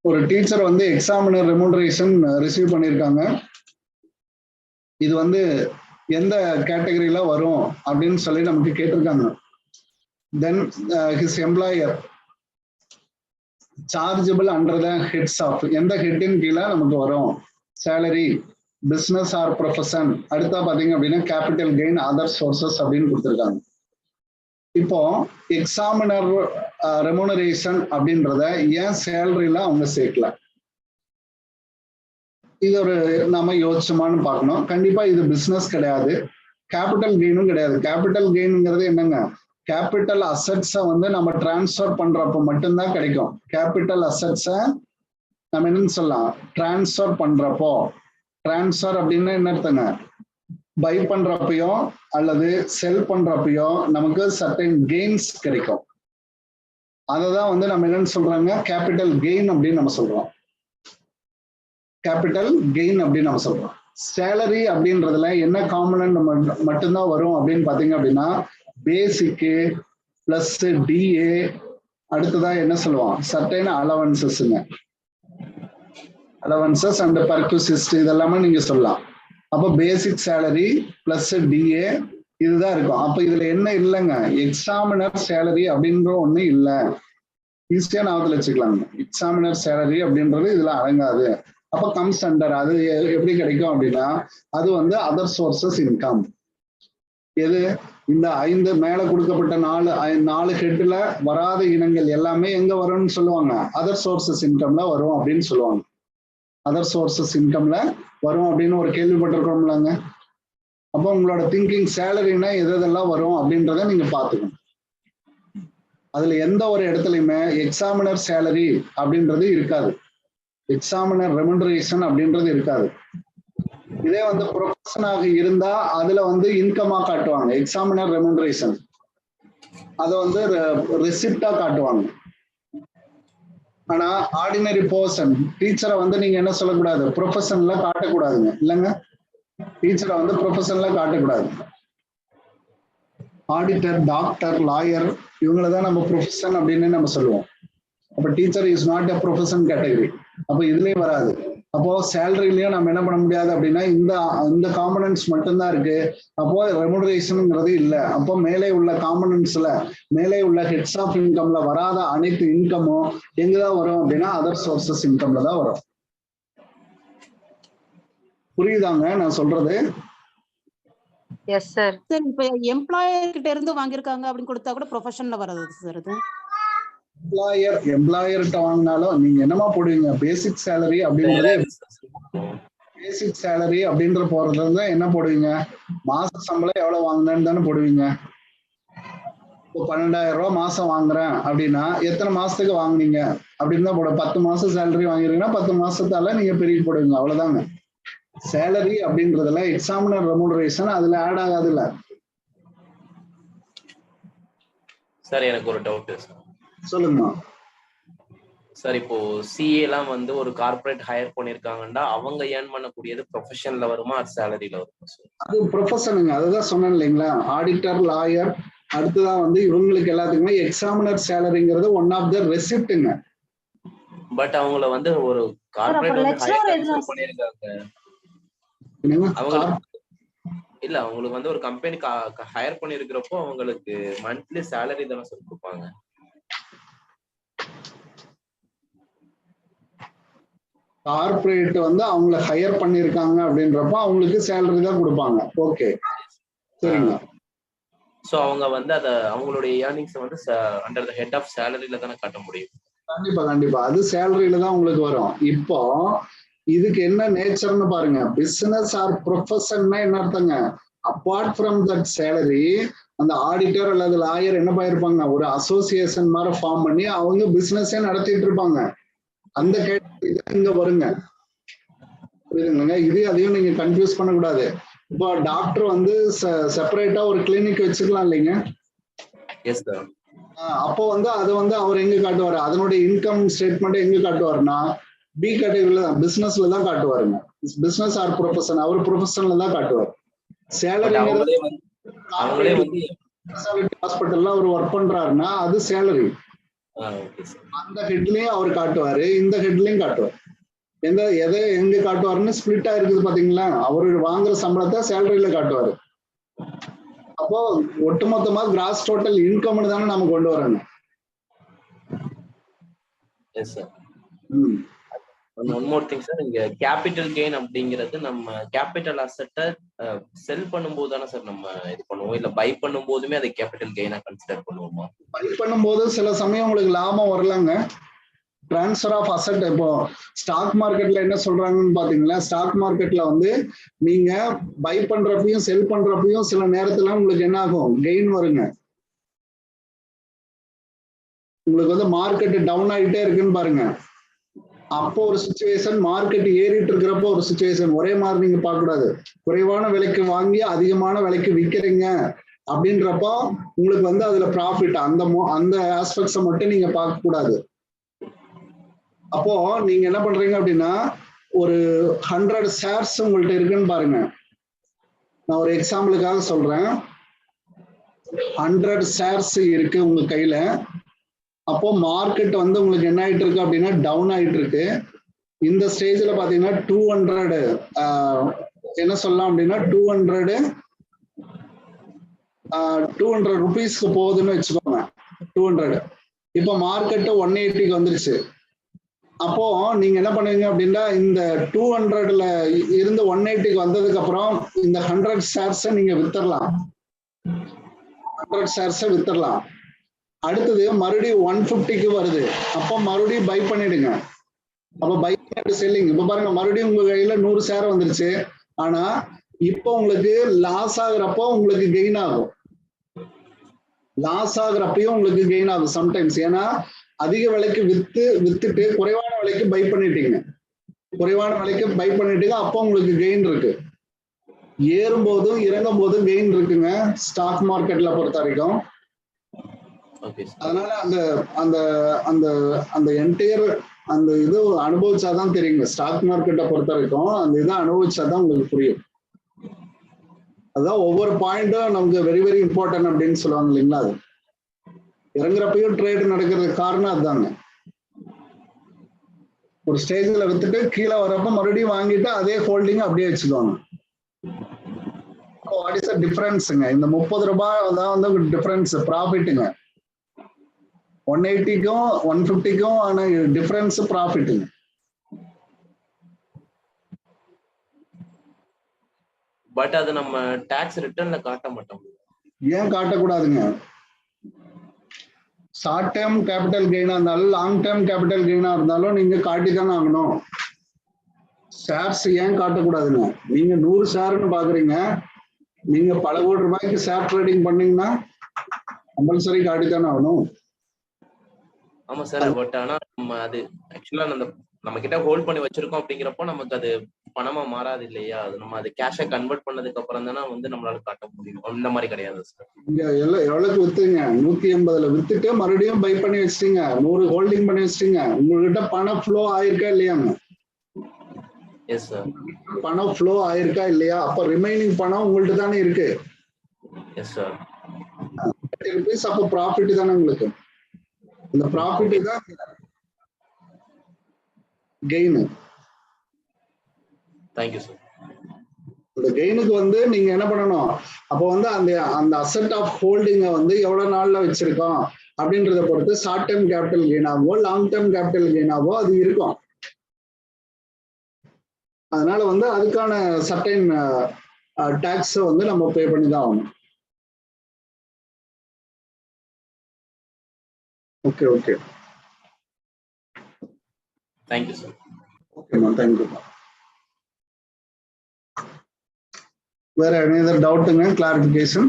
ஒரு டீச்சர் வந்து எக்ஸாமினர் ரெமுனரேஷன் ரிசீவ் பண்ணியிருக்காங்க. இது வந்து எந்த கேட்டகரியில வரும் அப்படின்னு சொல்லி நமக்கு கேட்டிருக்காங்க. Then his employer chargeable under the heads of, எந்த ஹெட்டின் கீழே நமக்கு வரும்? சேலரி, பிசினஸ் ஆர் ப்ரொஃபஷன், அடுத்தா பாத்தீங்க அப்படின்னா கேபிட்டல் கெயின், அதர் சோர்சஸ் அப்படின்னு கொடுத்துருக்காங்க. இப்போ எக்ஸாமினர் ரெமுனரேஷன் அப்படின்றத ஏன் சேலரியில அவங்க சேர்க்கல? இது ஒரு நம்ம யோசிச்சோமான்னு பார்க்கணும். கண்டிப்பா இது பிசினஸ் கிடையாது, கேபிட்டல் கெயினும் கிடையாது. கேபிட்டல் கெயின்ங்கிறது என்னங்க, கேபிட்டல் அசெட்ஸை வந்து நம்ம டிரான்ஸ்ஃபர் பண்றப்ப மட்டும்தான் கிடைக்கும். கேபிட்டல் அசெட்ஸை நம்ம என்னன்னு சொல்லலாம், டிரான்ஸ்ஃபர் பண்றப்போ. டிரான்ஸ்ஃபர் அப்படின்னு என்ன அர்த்தங்க, பை பண்றப்பயோ அல்லது செல் பண்றப்பயோ நமக்கு சர்டன் கெயின்ஸ் கிடைக்கும். அததான் வந்து நம்ம என்னன்னு சொல்றாங்க, கேபிட்டல் கெயின் அப்படின்னு நம்ம சொல்றோம். கேபிட்டல் கெயின் அப்படின்னு நம்ம சொல்றோம். சேலரி அப்படின்றதுல என்ன காம்பனன்ட் மட்டும்தான் வரும் அப்படின்னு பாத்தீங்க அப்படின்னா பேசிக்கு பிளஸ் டிஏ, அடுத்ததான் என்ன சொல்லுவோம், சர்டைன் அலவன்சஸ்ங்க, அலவன்சஸ் அண்ட் பர்குசிஸ்ட் இதெல்லாமே நீங்க சொல்லலாம். அப்போ பேசிக் சேலரி பிளஸ் டிஏ இதுதான் இருக்கும். அப்ப இதுல என்ன இல்லைங்க, எக்ஸாமினர் சேலரி அப்படின்ற ஒண்ணு இல்லை. ஈஸியா ஞாபகத்துல வச்சுக்கலாங்க. எக்ஸாமினர் சேலரி அப்படின்றது இதுல அடங்காது. அப்ப கம்ஸ் அண்டர், அது எப்படி கிடைக்கும் அப்படின்னா அது வந்து அதர் சோர்சஸ் இன்கம். எது, இந்த 5 மேல கொடுக்கப்பட்ட 4 ஹெட்ல வராத இனங்கள் எல்லாமே எங்க வரும்னு சொல்லுவாங்க, அதர் சோர்சஸ் இன்கம்ல வரும் அப்படின்னு சொல்லுவாங்க. அதர் சோர்சஸ் இன்கம்ல வரும் அப்படின்னு ஒரு கேள்விப்பட்டிருக்கோம்லாங்க. அப்போ உங்களோட திங்கிங் சேலரினா எதெல்லாம் வரும் அப்படின்றத நீங்க பாத்துக்கணும். அதுல எந்த ஒரு இடத்துலயுமே எக்ஸாமினர் சேலரி அப்படின்றது இருக்காது, எக்ஸாமினர் ரெமுனரேஷன் அப்படின்றது இருக்காது. இதே வந்து ப்ரொஃபஷனாக இருந்தா அதுல வந்து இன்கமா காட்டுவாங்க, எக்ஸாமினர் ரெமுனரேஷன் அதை வந்து ரெசிப்டா காட்டுவாங்க. ஆனா ஆர்டினரி பர்சன் டீச்சரை வந்து நீங்க என்ன சொல்லக்கூடாது, ப்ரொஃபஷன்ல காட்டக்கூடாதுங்க இல்லைங்க. டீச்சரை வந்து ப்ரொஃபஷன்ல காட்டக்கூடாது. ஆடிட்டர், டாக்டர், லாயர் இவங்களதான் நம்ம ப்ரொஃபஷன் அப்படின்னு நம்ம சொல்லுவோம். அப்ப teacher is not a profession category. அப்ப இதுலயும் வராது. அப்போ சேலரிலயும் நம்ம என்ன பண்ண முடியாது அப்படின்னா இந்த காம்பனன்ட்ஸ் மட்டும்தான் இருக்கு. அப்போ ரெமுனரேஷன்ங்கிறது இல்ல. அப்போ மேலே உள்ள காம்பனன்ட்ஸ்ல மேலே உள்ள ஹெட்ஸ் ஆஃப் இன்கம்ல வராத அனைத்து இன்கமும் எங்கதான் வரும் அப்படின்னா அதர் சோர்சஸ் இன்கம்ல தான் வரும். புரியுதாங்க நான் சொல்றது? Yes sir. சார் இப்ப எம்ப்ளாயர் கிட்ட இருந்து வாங்கியிருக்காங்க அப்படின்னு கொடுத்தா கூட ப்ரொஃபஷன்ல வராது சார் அது. எம்ப்ளாயர்கிட்ட வாங்கினாலும் நீங்க என்னமா போடுவீங்க, பேசிக் சேலரி அப்படின்றது. பேசிக் சேலரி அப்படின்ற போறதுல என்ன போடுவீங்க, மாச சம்பளம் எவ்வளவு வாங்கினேன்னு தானே போடுவீங்க. இப்போ 12,000 ரூபாய் மாசம் வாங்குறேன் அப்படின்னா எத்தனை மாசத்துக்கு வாங்குனீங்க அப்படின்னு தான் போட. 10 மாசம் சேலரி வாங்கிருக்கீங்கன்னா 10 மாசத்தால நீங்க பெரிய போடுவீங்க, அவ்வளவுதாங்க. சேலரி அப்படின்றதுல எக்ஸாமினர் ரெமுனரேஷன் அதுல ஆட் ஆகாது இல்ல சார். எனக்கு ஒரு டவுட் சார். சொல்லுங்க சார். இப்போ சிஏ எல்லாம் வந்து ஒரு கார்பரேட் ஹையர் பண்ணிருக்காங்கன்னா அவங்க ஏர்ன் பண்ணக்கூடியது ப்ரொஃபஷன்ல வருமா அது சேலரியில வருமா சார்? அது ப்ரொஃபஷனுங்க, அதுதான் சொன்னேன் இல்லைங்களா. ஆடிட்டர், லாயர், அடுத்ததான் வந்து இவங்களுக்கு எல்லாத்துக்குமே எக்ஸாமினர் சேலரிங்கிறது ஒன் ஆஃப் த ரெசிப்ட்ங்க. பட் அவங்கள வந்து ஒரு கார்பரேட் வந்து ஹையர் பண்ணிருக்காங்க. அவங்களுக்கு இல்ல, அவங்களுக்கு வந்து ஒரு கம்பெனி ஹையர் பண்ணிருக்கிறப்போ அவங்களுக்கு மந்த்லி சேலரி தானே சார் கொடுப்பாங்க. கார்பரேட் வந்து அவங்களை ஹையர் பண்ணிருக்காங்க அப்படின்றப்ப அவங்களுக்கு சேலரி தான் கொடுப்பாங்க. ஓகே சரிங்க. சோ அவங்க வந்து அத அவங்களுடைய ஏர்னிங்ஸ் வந்து அண்டர் த ஹெட் ஆஃப் சேலரியில தானே காட்ட முடியும். கண்டிப்பா கண்டிப்பா அது சேலரியில தான் உங்களுக்கு வரும். இப்போ இதுக்கு என்ன நேச்சர்னு பாருங்க. பிசினஸ் ஆர் ப்ரொஃபஷன்னா என்ன அர்த்தங்க, அப்பார்ட் ஃப்ரம் தட் சேலரி அந்த ஆடிட்டர் அல்லது லாயர் என்ன பண்ணிருப்பாங்க, ஒரு அசோசியேஷன் மாதிரி ஃபார்ம் பண்ணி அவங்க பிசினஸே நடத்திட்டு இருப்பாங்க. அந்த கேட்டகரி இங்க வருங்க. புரியுதுங்க. இது அதையும் நீங்க கன்ஃபியூஸ் பண்ணக்கூடாது. இப்போ டாக்டர் வந்து செப்பரேட்டா ஒரு கிளினிக் வச்சுக்கலாம் இல்லைங்க. Yes sir. அப்போ வந்து அது வந்து அவர் எங்க காட்டுவாரு, அதனுடைய இன்கம் ஸ்டேட்மெண்ட் எங்க காட்டுவாருன்னா பி கேட்டகரியில தான், பிசினஸ்ல தான் காட்டுவாருங்க. பிசினஸ் ஆர் ப்ரொஃபஷன் அவர் ப்ரொஃபஷன்ல தான் காட்டுவார். சேலரி ஹாஸ்பிட்டல்ல அவர் ஒர்க் பண்றாருன்னா அது சேலரி. அந்த ஹெட்லயும் அவர் காட்டுவாரு, இந்த ஹெட்லயும் காட்டுவார். எதை எங்க காட்டுவாருன்னு ஸ்பிளிட்டா இருக்குது பாத்தீங்களா. அவரு வாங்குற சம்பளத்தை சேலரியில காட்டுவாரு. அப்போ ஒட்டுமொத்தமா கிராஸ் டோட்டல் இன்கம்னு தானே நம்ம கொண்டு வரணும். Yes sir. One more thing sir, இங்க கேபிட்டல் கெயின் அப்படிங்கிறது நம்ம கேபிட்டல் அசெட்டை செல் பண்ணும்போது தானே சார் நம்ம இது பண்ணுவோம், இல்ல பை பண்ணும் போதுமே அதை கேபிட்டல் கெயினா கன்சிடர் பண்ணுவோமா? பை பண்ணும்போது சில சமயம் உங்களுக்கு லாபம் வரலாங்க. Transfer of asset. இப்போ ஸ்டாக் மார்க்கெட்ல என்ன சொல்றாங்கன்னு பாத்தீங்களா, ஸ்டாக் மார்க்கெட்ல வந்து நீங்க பை பண்றப்பையும் செல் பண்றப்பையும் சில நேரத்துல உங்களுக்கு என்ன ஆகும், கெயின் வருங்க. உங்களுக்கு வந்து மார்க்கெட் டவுன் ஆகிட்டே இருக்குன்னு பாருங்க. அப்போ ஒரு சிச்சுவேஷன், மார்க்கெட் ஏறிட்டு இருக்கிறப்போ ஒரு சிச்சுவேஷன், ஒரே மாதிரி நீங்க பார்க்க கூடாது. குறைவான விலைக்கு வாங்கி அதிகமான விலைக்கு விற்கிறீங்க அப்படின்றப்போ உங்களுக்கு வந்து அதுல ப்ராஃபிட், அந்த ஆஸ்பெக்ட்ஸை மட்டும் நீங்க பார்க்க கூடாது. அப்போ நீங்க என்ன பண்றீங்க அப்படின்னா, ஒரு 100 ஷேர்ஸ் உங்கள்ட்ட இருக்குன்னு பாருங்க. நான் ஒரு எக்ஸாம்பிளுக்காக சொல்றேன். 100 ஷேர்ஸ் இருக்கு உங்க கையில. அப்போ மார்க்கெட் வந்து உங்களுக்கு என்ன ஆயிட்டு இருக்கு அப்படின்னா டவுன் ஆயிட்டு இருக்கு. இந்த ஸ்டேஜ்ல பாத்தீங்கன்னா 200 என்ன சொல்லலாம் அப்படின்னா 200 ருபீஸ்க்கு போகுதுன்னு வச்சுக்கோங்க. 200 இப்போ மார்க்கெட் 180க்கு வந்துருச்சு. அப்போ நீங்க என்ன பண்ணுவீங்க அப்படின்னா, இந்த 200ல இருந்து 180க்கு வந்ததுக்கு அப்புறம் இந்த 100 ஷேர்ஸை நீங்க வித்தரலாம். 100 ஷேர்ஸை வித்தரலாம். அடுத்தது மறுபடியும் 150க்கு வருது. அப்போ மறுபடியும் பை பண்ணிடுங்க. அப்ப பை செல்லிங். இப்ப பாருங்க மறுபடியும் உங்க கையில 100 ஷேர் வந்துருச்சு. ஆனா இப்போ உங்களுக்கு லாஸ் ஆகுறப்போ உங்களுக்கு கெயின் ஆகும். லாஸ் ஆகுறப்பையும் உங்களுக்கு கெயின் ஆகும் சம்டைம்ஸ். ஏன்னா அதிக விலைக்கு வித்துட்டு குறைவான விலைக்கு பை பண்ணிட்டீங்க. குறைவான விலைக்கு பை பண்ணிட்டீங்க, அப்போ உங்களுக்கு கெயின் இருக்கு. ஏறும் போதும் இறங்கும் போதும் கெயின் இருக்குங்க ஸ்டாக் மார்க்கெட்ல பொறுத்த வரைக்கும். Okay sir. அதனால அந்த அந்த அந்த அந்த என்டையர் அந்த இது அனுபவிச்சாதான் தெரியுங்க. ஸ்டாக் மார்க்கெட்டை பொறுத்த வரைக்கும் அந்த இதை அனுபவிச்சாதான் உங்களுக்கு புரியும். அதான் ஒவ்வொரு பாயிண்ட்டும் நமக்கு வெரி வெரி இம்பார்ட்டன்ட் அப்படின்னு சொல்லுவாங்க இல்லைங்களா? அது இறங்குறப்பையும் ட்ரேட் நடக்கிறதுக்கு காரணம் அதுதாங்க. ஒரு ஸ்டேஜ்ல வித்துட்டு கீழே வரப்ப மறுபடியும் வாங்கிட்டு அதே ஹோல்டிங் அப்படியே வச்சுக்குவாங்க. வாட் இஸ் த டிஃபரன்ஸுங்க? இந்த 30 ரூபாய் தான் வந்து டிஃபரன்ஸ் ப்ராஃபிட்டுங்க. 180க்கும் 150க்கும் ஆன டிஃபரன்ஸ் ப்ராஃபிட்டுங்க. பட் அது நம்ம டாக்ஸ் ரிட்டர்ன்ல காட்ட மாட்டோம். ஏன் காட்டக்கூடாதுங்க? ஷார்ட் டேர்ம் கேபிட்டல் கெயினா இருந்தாலும் லாங் டேர்ம் கேபிட்டல் கெயினா இருந்தாலும் நீங்க காட்டி தானே ஆகணும். ஷேர்ஸ் ஏன் காட்டக்கூடாதுங்க? நீங்க 100 ஷேர்னு பாக்குறீங்க, நீங்க பல கோடி ரூபாய்க்கு ஷேர் ட்ரேடிங் பண்ணீங்கன்னா கம்பல்சரி காட்டித்தானே ஆகணும். ஆமா சார். பட் ஆனா நம்ம அது ஆக்சுவலா நம்ம கிட்ட ஹோல்ட் பண்ணி வச்சிருக்கோம் அப்படிங்கிறப்போ நமக்கு அது பணமா மாறாது இல்லையா? அது நம்ம அது கேஷை கன்வெர்ட் பண்ணதுக்கு அப்புறம் தானே வந்து நம்மளால காட்ட முடியும். இந்த மாதிரி கிடையாது சார். இங்க எவ்வளவுக்கு வித்துங்க? 180ல வித்துட்டு மறுபடியும் பை பண்ணி வச்சிட்டீங்க, 100 ஹோல்டிங் பண்ணி வச்சிட்டீங்க. உங்ககிட்ட பணம் ஃப்ளோ ஆயிருக்கா இல்லையாங்க? Yes sir. பணம் ஃப்ளோ ஆயிருக்கா இல்லையா? அப்ப ரிமைனிங் பணம் உங்கள்ட்ட தானே இருக்கு. Yes sir. ருபீஸ் அப்ப ப்ராஃபிட் தானே உங்களுக்கு. இந்த ப்ராஃபிட் தான் கெயின். Thank you sir. இந்த கெயினுக்கு வந்து நீங்க என்ன பண்ணணும்? அப்போ வந்து அந்த அசெட் ஆஃப் ஹோல்டிங்க வந்து எவ்வளவு நாள்ல வச்சிருக்கோம் அப்படின்றத பொறுத்து ஷார்ட் டேர்ம் கேபிட்டல் கெயினாவோ லாங் டேர்ம் கேபிட்டல் கெயினாவோ அது இருக்கும். அதனால வந்து அதுக்கான சர்டைன் டாக்ஸ் வந்து நம்ம பே பண்ணி தான் ஆகணும். Okay okay thank you sir. ஓகேம்மா, தேங்க்யூ. வேற எனி டவுட்டுங்க? கிளாரிபிகேஷன்?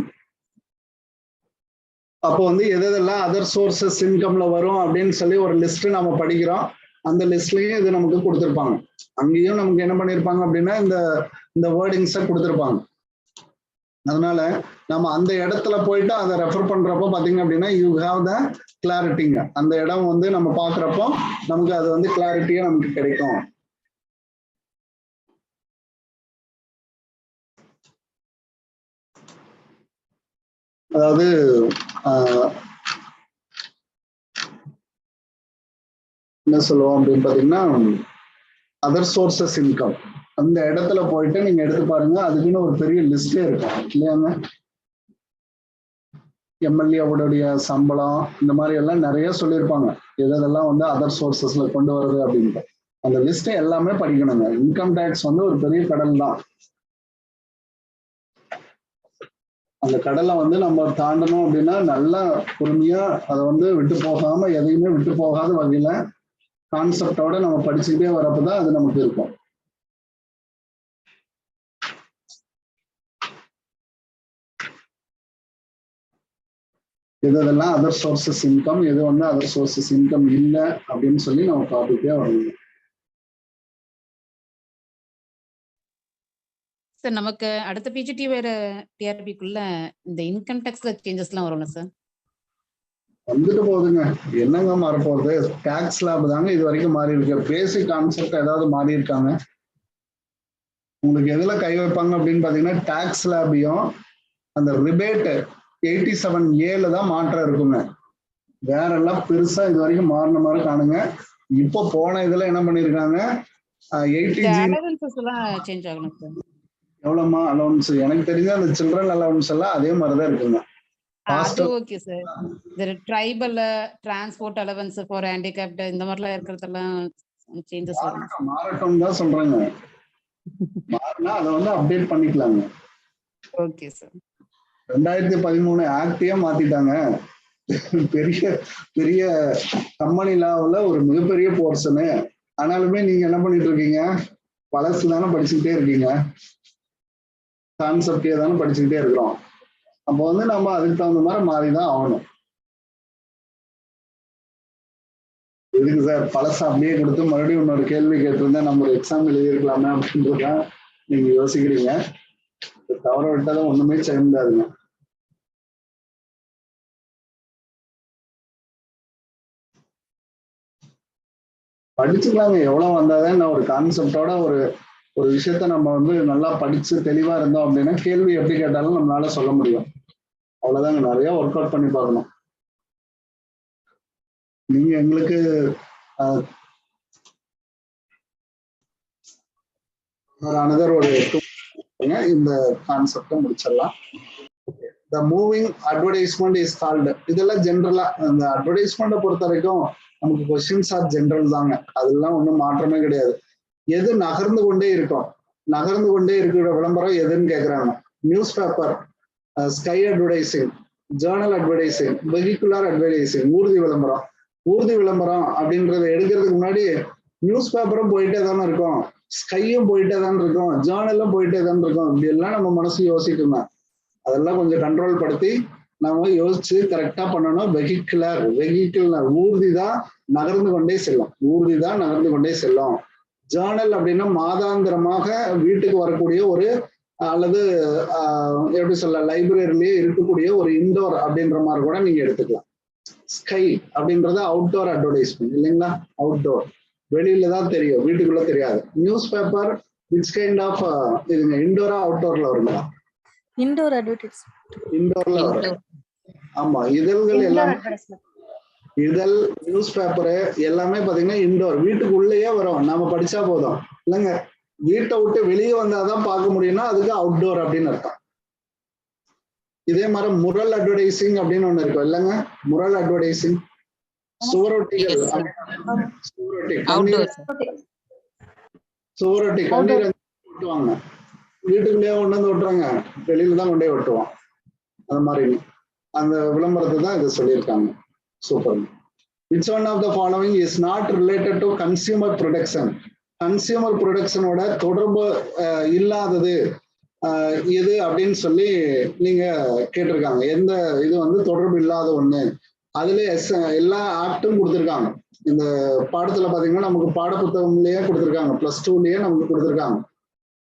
அப்போ வந்து எதெல்லாம் அதர் சோர்சஸ் இன்கம்ல வரும் அப்படின்னு சொல்லி ஒரு லிஸ்ட் நம்ம படிக்கிறோம். அந்த லிஸ்ட்லயும் இது நமக்கு கொடுத்துருப்பாங்க. அங்கேயும் நமக்கு என்ன பண்ணிருப்பாங்க அப்படின்னா இந்த வேர்டிங்ஸை கொடுத்துருப்பாங்க. அதனால நம்ம அந்த இடத்துல போயிட்டு அதை ரெஃபர் பண்றப்போ பாத்தீங்க அப்படின்னா யூ ஹாவ் த கிளாரிட்டிங்க. அந்த இடம் வந்து நம்ம பாக்குறப்போ நமக்கு அது வந்து கிளாரிட்டியா நமக்கு கிடைக்கும். அதாவது என்ன சொல்லுவோம் அப்படின்னு பாத்தீங்கன்னா அதர் சோர்சஸ் இன்கம். அந்த இடத்துல போயிட்டு நீங்க எடுத்து பாருங்க, அதுக்குன்னு ஒரு பெரிய லிஸ்டே இருக்கும் இல்லையாங்க? எம்எல்ஏவுடைய சம்பளம் இந்த மாதிரி எல்லாம் நிறைய சொல்லியிருப்பாங்க, எதெல்லாம் வந்து அதர் சோர்சஸ்ல கொண்டு வருது அப்படின்ட்டு. அந்த லிஸ்ட்டை எல்லாமே படிக்கணுங்க. இன்கம் டேக்ஸ் வந்து ஒரு பெரிய கடல் தான். அந்த கடலை வந்து நம்ம தாண்டணும் அப்படின்னா நல்லா பொறுமையா அதை வந்து விட்டு போகாம, எதையுமே விட்டு போகாத வகையில கான்செப்டோட நம்ம படிச்சுக்கிட்டே வரப்பதான் அது நமக்கு இருக்கும். இதெல்லாம் அதர் சோர்சஸ் இன்கம், எது வந்து அதர் சோர்சஸ் இன்கம் இல்லை அப்படின்னு சொல்லி நம்ம பார்த்துட்டே வரணும். சார் நமக்கு அடுத்த பிஜிடி வேற டிஆர்பிக்குள்ள இந்த இன்கம் டேக்ஸ்ல சேஞ்சஸ்லாம் வரும்ல சார்? வந்துட்டு போகுதுங்க, என்னங்க மாற போகுது? டாக்ஸ் ஸ்லாப் தாங்க இது வரைக்கும் மாறி இருக்கு. பேசிக் கான்செப்ட் ஏதாவது மாறி இருக்காங்க? உங்களுக்கு எதுல கை வைப்பாங்க அப்படின்னு பாத்தீங்கன்னா டாக்ஸ் ஸ்லாபையும் அந்த ரிபேட் 87A தான் மாற்றம் இருக்குங்க. வேற எல்லாம் பெருசா இது வரைக்கும் மாறின மாதிரி காணுங்க. இப்போ போன இதுல என்ன பண்ணிருக்காங்க, 80G சேஞ்ச் ஆகணும் சார். எவ்வளவுமா அலவன்ஸ்? எனக்கு தெரிஞ்ச அந்த சில்ட்ரன் அலவன்ஸ் எல்லாம் அதே மாதிரிதான் இருக்குங்க. அது ஓகே சார். இந்த tribal transport allowance for handicapped இந்த மாதிரிலாம் இருக்கிறதெல்லாம் சேஞ்சஸ் மாறட்டும் தான் சொல்றாங்க. மாறினா அதை வந்து அப்டேட் பண்ணிக்கலாங்க. Okay sir. 2013 ஆக்டே மாத்திட்டாங்க. பெரிய பெரிய கம்பெனி லாவில் ஒரு மிகப்பெரிய போர்ஷனு. ஆனாலுமே நீங்க என்ன பண்ணிட்டு இருக்கீங்க? பழசு தானே படிச்சுக்கிட்டே இருக்கீங்க, கான்செப்டே தானே படிச்சுக்கிட்டே இருக்கிறோம். அப்போ வந்து நம்ம அதுக்கு தகுந்த மாதிரி மாறிதான் ஆகணும். எதுக்கு சார் பழசு அப்படியே கொடுத்து மறுபடியும் இன்னொரு கேள்வி கேட்டிருந்தா நம்ம ஒரு எக்ஸாம் எழுதியிருக்கலாமே அப்படின்றதான் நீங்க யோசிக்கிறீங்க. தவற விட்டாதான் ஒண்ணுமே செய்ய முடியாதுங்க. படிச்சுக்கலாங்க, எவ்வளவு வந்தாதான் நான் ஒரு கான்செப்டோட ஒரு ஒரு விஷயத்த நம்ம வந்து நல்லா படிச்சு தெளிவா இருந்தோம் அப்படின்னா கேள்வி எப்படி கேட்டாலும் நம்மளால சொல்ல முடியும். அவ்வளவுதாங்க, நிறைய ஒர்க் அவுட் பண்ணி பார்க்கணும். நீங்க எங்களுக்கு அனதர் ஒரு இந்த கான்செப்டை முடிச்சிடலாம். The moving advertisement is called. இதெல்லாம் ஜென்ரலா அந்த அட்வர்டைஸ்மெண்ட்டை பொறுத்த வரைக்கும் நமக்கு கொஸ்டின்ஸ் ஆர் ஜென்ரல் தாங்க, அதெல்லாம் ஒன்றும் மாற்றமே கிடையாது. எது நகர்ந்து கொண்டே இருக்கும், நகர்ந்து கொண்டே இருக்கிற விளம்பரம் எதுன்னு கேட்குறாங்க. News paper, sky advertising, Journal advertising, vehicular advertising, ஊர்தி விளம்பரம். ஊர்தி விளம்பரம் அப்படின்றத எடுக்கிறதுக்கு முன்னாடி நியூஸ் பேப்பரும் போயிட்டே தானே இருக்கும், ஸ்கையும் போயிட்டே தான் இருக்கும், ஜேர்னலும் போயிட்டே தான் இருக்கும். இப்படி எல்லாம் நம்ம மனசு யோசிக்கணும். அதெல்லாம் கொஞ்சம் கண்ட்ரோல் படுத்தி நம்ம யோசிச்சு கரெக்டா பண்ணணும். வெஹிகுலர், ஊர்தி தான் நகர்ந்து கொண்டே செல்லும், ஊர்தி தான் நகர்ந்து கொண்டே செல்லும். ஜேர்னல் அப்படின்னா மாதாந்திரமாக வீட்டுக்கு வரக்கூடிய ஒரு அல்லது எப்படி சொல்ல லைப்ரரியிலேயே இருக்கக்கூடிய ஒரு இன்டோர் அப்படின்ற மாதிரி கூட நீங்க எடுத்துக்கலாம். ஸ்கை அப்படின்றது அவுட்டோர் அட்வர்டைஸ்மெண்ட் இல்லைங்களா, அவுட்டோர், வெளியில தான் தெரியும், வீட்டுக்குள்ள தெரியாது. News paper which kind of இதுங்க, இன்டோரா அவுட்டோர்ல வருங்களா? Indoor advertisement. இன்டோர்ல வரும். ஆமா, இதழ்கள் எல்லாம், இதழ், நியூஸ் பேப்பரு எல்லாமே பாத்தீங்கன்னா இன்டோர், வீட்டுக்கு உள்ளேயே வரும், நாம படிச்சா போதும் இல்லைங்க. வீட்டை விட்டு வெளியே வந்தாதான் பார்க்க முடியும்னா அதுக்கு அவுட்டோர் அப்படின்னு அர்த்தம். இதே மாதிரி முரல் அட்வர்டைசிங் அப்படின்னு ஒண்ணு இருக்கும் இல்லைங்க, முரல் அட்வர்டைசிங். சுவரொட்டிகள், சுவரொட்டி கண்ணீர் ஒட்டுவாங்க, வீட்டுக்குள்ளேயே கொண்டு வந்து ஒட்டுறாங்க, வெளியில தான் கொண்டே ஒட்டுவோம். அந்த மாதிரி அந்த விளம்பரத்தை தான் இதை சொல்லியிருக்காங்க. Super. Which one of the following is not related to consumer production? Consumer ப்ரொடக்ஷனோட தொடர்பு இல்லாதது எது அப்படின்னு சொல்லி நீங்க கேட்டிருக்காங்க. எந்த இது வந்து தொடர்பு இல்லாத ஒண்ணு? அதுல எல்லா ஆக்டும் கொடுத்துருக்காங்க. இந்த பாடத்துல பாத்தீங்கன்னா நமக்கு பாட புத்தகம்லயே கொடுத்துருக்காங்க, +2லயே நமக்கு கொடுத்துருக்காங்க.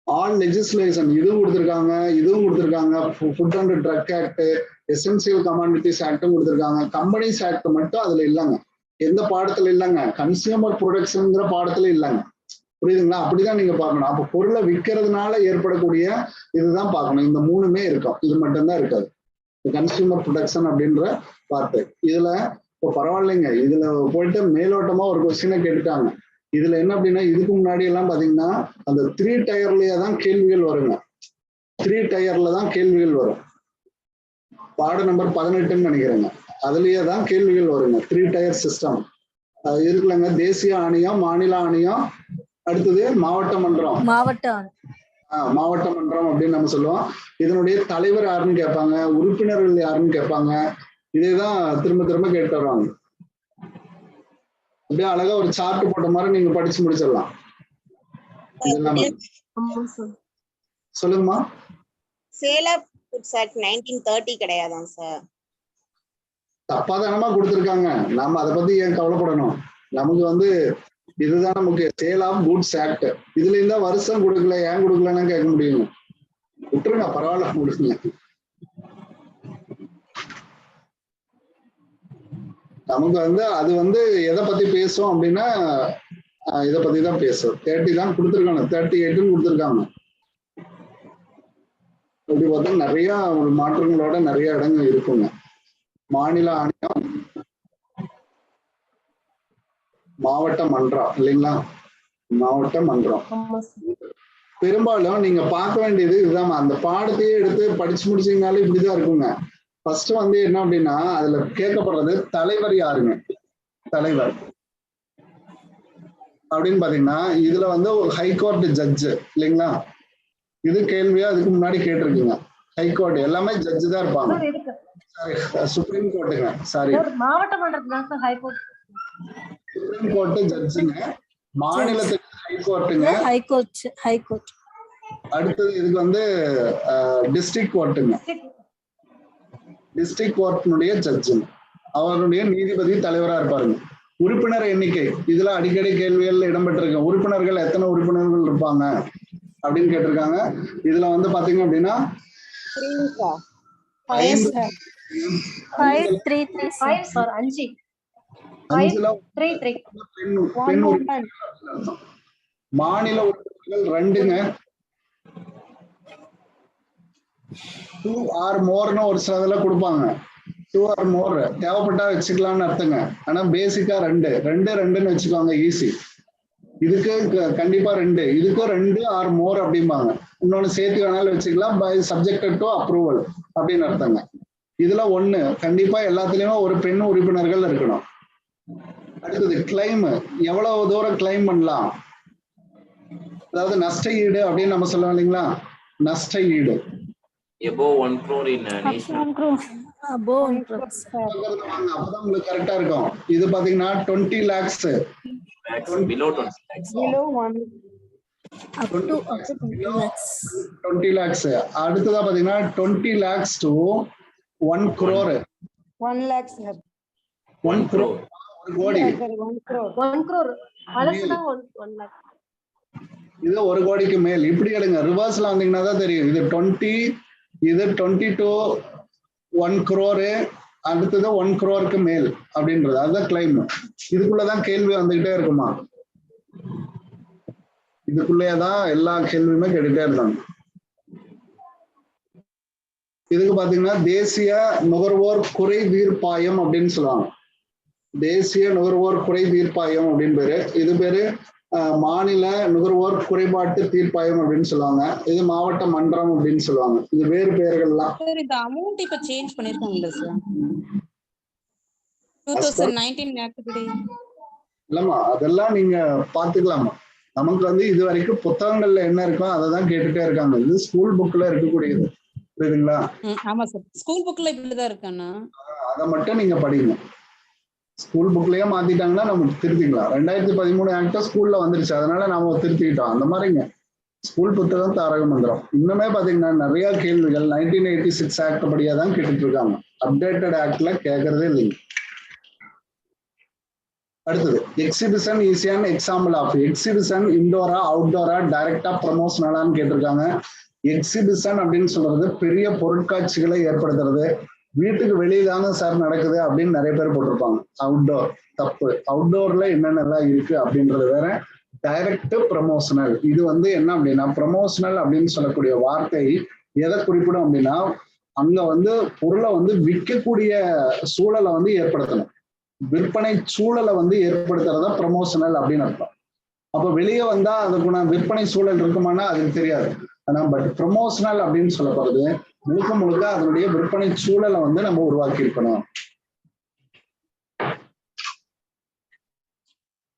ஆல் லெஜிஸ்லேஷன் இதுவும் கொடுத்துருக்காங்க, இதுவும் கொடுத்துருக்காங்க. Food and drug act, essential commodities ஆக்டும் கொடுத்துருக்காங்க. கம்பெனிஸ் ஆக்ட் மட்டும் அதுல இல்லைங்க, எந்த பாடத்துல இல்லைங்க, கன்சியூமர் ப்ரொடக்ஷன்ங்கிற பாடத்துல இல்லைங்க. புரியுதுங்களா? அப்படிதான் நீங்க பார்க்கணும். அப்ப பொருளை விற்கிறதுனால ஏற்படக்கூடிய இதுதான் பார்க்கணும். இந்த மூணுமே இருக்கும், இது மட்டும்தான் இருக்காது. கன்சியூமர் ப்ரொடக்ஷன் அப்படின்ற வார்த்தை இதுல இப்போ பரவாயில்லைங்க. இதுல போயிட்டு மேலோட்டமா ஒரு கொஸ்டினை கேட்டுட்டாங்க. இதுல என்ன அப்படின்னா, இதுக்கு முன்னாடி எல்லாம் பாத்தீங்கன்னா அந்த 3 டயர்லயே தான் கேள்விகள் வருங்க. 3 டயர்ல தான் கேள்விகள் வரும். பாட நம்பர் 18ன்னு நினைக்கிறேங்க, அதுலயே தான் கேள்விகள் வருங்க. 3 டயர் சிஸ்டம் இருக்குல்லங்க. தேசிய ஆணையம், மாநில ஆணையம், அடுத்தது மாவட்ட மன்றம். மாவட்ட மன்றம் அப்படின்னு நம்ம சொல்லுவோம். இதனுடைய தலைவர் யாருன்னு கேட்பாங்க, உறுப்பினர்கள் யாருன்னு கேட்பாங்க. இதேதான் திரும்ப திரும்ப கேட்டு வருவாங்க. அப்படியே அழகா ஒரு சார்ட் போட்ட மாதிரி நீங்க படிச்சு முடிச்சிடலாம். சொல்லுங்கம்மா. சேலம் ஃபுட்ஸ் ஆக்ட் 1930 கிடையாதான் சார்? தப்பாதானமா கொடுத்துருக்காங்க, நாம அதை பத்தி ஏன் கவலைப்படணும்? நமக்கு வந்து இதுதான் நமக்கு சேல் ஆஃப் குட்ஸ் ஆக்ட். இதுல இருந்தா வருஷம் கொடுக்கல, ஏன் கொடுக்கலன்னா கேட்க முடியும். விட்டுருங்க, பரவாயில்ல, கொடுக்குங்க. நமக்கு வந்து அது வந்து எதை பத்தி பேசும் அப்படின்னா இதை பத்தி தான் பேசும். 30 தான் கொடுத்துருக்காங்க, 38ன்னு கொடுத்துருக்காங்க. அப்படி பார்த்தா நிறைய ஒரு மாற்றங்களோட நிறைய இடங்கள் இருக்குங்க. மாநில ஆணையம், மாவட்ட மன்றம் இல்லைங்களா, மாவட்ட மன்றம். பெரும்பாலும் நீங்க பார்க்க வேண்டியது இதுதான். அந்த பாடத்தையே எடுத்து படிச்சு முடிச்சீங்கனாலும் இப்படிதான் இருக்குங்க. ஃபர்ஸ்ட் வந்து என்ன அப்படின்னா அதுல கேட்கப்படுறது தலைவர் யாருங்க, தலைவர் அப்படின்னு பாத்தீங்கன்னா இதுல வந்து ஒரு ஹைகோர்ட் ஜட்ஜு இல்லைங்களா, இது கேள்வியா அதுக்கு முன்னாடி கேட்டிருக்கீங்க. ஹைகோர்ட் எல்லாமே ஜட்ஜு தான் இருப்பாங்க. சுப்ரீம் கோர்ட்டுங்க, சாரி மாவட்ட மன்றத்துல ஹைகோர்ட், சுப்ரீம் கோர்ட் ஜட்ஜுங்க, மாநிலத்துக்கு ஹைகோர்ட்டுங்க, ஹைகோர்ட். அடுத்தது இதுக்கு வந்து டிஸ்ட்ரிக்ட் கோர்ட்டுங்க, டிஸ்ட்ரிக்ட் கோர்ட்டினுடைய ஜட்ஜுங்க, அவருடைய நீதிபதி தலைவரா இருப்பாருங்க. உறுப்பினர் எண்ணிக்கை இதுல அடிக்கடி கேள்விகள் இடம்பெற்றிருக்கு. உறுப்பினர்கள் எத்தனை உறுப்பினர்கள் இருப்பாங்க அப்படின்னு கேட்டிருக்காங்க. இதுல வந்து பாத்தீங்க அப்படின்னா 5 அஞ்சுல Three. பெண் One பெண் woman. உறுப்பினர்கள் அர்த்தம். மாநில உறுப்பினர்கள் 2ங்க. 2 or moreன்னு ஒரு சில இதுல கொடுப்பாங்க. 2 or more தேவைப்பட்டா வச்சுக்கலாம்னு அர்த்தங்க. ஆனா பேசிக்கா 2ன்னு வச்சுக்கோங்க, ஈஸி. இதுக்கு கண்டிப்பா 2, இதுக்கும் 2 or more அப்படிம்பாங்க. இன்னொன்னு சேர்த்து வேணாலும் வச்சுக்கலாம், பை சப்ஜெக்டட் டு அப்ரூவல் அப்படின்னு அர்த்தங்க. இதுல 1 கண்டிப்பா எல்லாத்துலயுமே ஒரு பெண் உறுப்பினர்கள் இருக்கணும். அடுத்தது கிளைம், எவ்வளவு தூரம் கிளைம் பண்ணலாம், அதாவது நஷ்ட ஈடு அப்படின்னு நம்ம சொல்லுவோம் இல்லைங்களா, நஷ்ட ஈடு above 1 crore in national. Above 1 crore. அப்பதான் உங்களுக்கு கரெக்டா இருக்கும். இது பாத்தீங்கன்னா 20 lakhs, below 20 lakhs. Below 1. Up to 20 lakhs. 20 lakhs. அடுத்ததா பாத்தீங்கன்னா 20 lakhs to 1 crore. 1 lakh, sir. 1 crore. 1 கோடி. 1 crore. Alasna 1 lakh. இது 1 கோடிக்கு மேல். இப்படி எடுங்க, ரிவர்ஸ்ல வந்தீங்கன்னா தான் தெரியும். இது 20, இது 20 to 1 crore, அடுத்தது 1 crore மேல் அப்படின்றது, அதுதான் கிளைம். இதுக்குள்ளதான் கேள்வி வந்துகிட்டே இருக்குமா, இதுக்குள்ளேதான் எல்லா கேள்வியுமே கேட்டுட்டே இருக்காங்க. இதுக்கு பாத்தீங்கன்னா தேசிய நுகர்வோர் குறை தீர்ப்பாயம் அப்படின்னு சொல்லுவாங்க. தேசிய நுகர்வோர் குறை தீர்ப்பாயம் அப்படின்னு பேரு. இது பேரு மாநில நுகர்வோர் குறைபாட்டு தீர்ப்பாயம் அப்படின்னு சொல்லுவாங்க. இது மாவட்ட மன்றம் அப்படின்னு சொல்லுவாங்க. இது வேறு பெயர்கள்லாம். சார் இந்த அமௌண்ட் இப்ப சேஞ்ச் பண்ணிருக்காங்களா சார் 2019 ஆக்ட் படி? இல்லம்மா, அதெல்லாம் நீங்க பாத்துக்கலாமா. நமக்கு வந்து இது வரைக்கும் புத்தகங்கள்ல என்ன இருக்கோ அதை தான் கேட்டுட்டே இருக்காங்க. இது ஸ்கூல் புக்ல இருக்கக்கூடியது, புரியுதுங்களா? ஆமா சார், ஸ்கூல் புக்ல இப்படிதான் இருக்கானா, அதை மட்டும் நீங்க படிங்க. ஸ்கூல் புக்லயே மாத்திட்டாங்கன்னா நம்ம திருத்திக்கலாம். 2013 ஆக்ட் ஸ்கூல்ல வந்துருச்சு, அதனால நாம திருத்திக்கிட்டோம். அந்த மாதிரிங்க ஸ்கூல் புத்தகம் தாரக மந்திரம். இன்னுமே பாத்தீங்கன்னா நிறைய கேள்விகள் 1986 ஆக்ட் படியா தான் கேட்டுட்டு இருக்காங்க. அப்டேட்டட் ஆக்ட்ல கேட்கறதே இல்லைங்க. அடுத்தது exhibition is an example of. Exhibition இன்டோரா அவுட்டோரா டைரக்டா ப்ரமோஷனலான்னு கேட்டிருக்காங்க. எக்ஸிபிஷன் அப்படின்னு சொல்றது பெரிய பொருட்காட்சிகளை ஏற்படுத்துறது. வீட்டுக்கு வெளியிலான சார் நடக்குது அப்படின்னு நிறைய பேர் போட்டிருப்பாங்க. அவுட்டோர் தப்பு. அவுட்டோர்ல என்னென்னலாம் இருக்கு அப்படின்றது வேற. டைரக்ட் ப்ரமோஷனல் இது வந்து என்ன அப்படின்னா, ப்ரமோஷனல் அப்படின்னு சொல்லக்கூடிய வார்த்தை எதை குறிப்பிடும் அப்படின்னா, அங்க வந்து பொருளை வந்து விற்கக்கூடிய சூழலை வந்து ஏற்படுத்தணும். விற்பனை சூழலை வந்து ஏற்படுத்துறதா ப்ரமோஷனல் அப்படின்னு அர்த்தம். அப்ப வெளியே வந்தா அதுக்குள்ள விற்பனை சூழல் இருக்குமானா அதுக்கு தெரியாது. ஆனா பட் ப்ரமோஷனல் அப்படின்னு சொல்லப்படுறது முழுக்க முழுக்க அதனுடைய விற்பனை சூழலை வந்து நம்ம உருவாக்கி இருக்கணும்.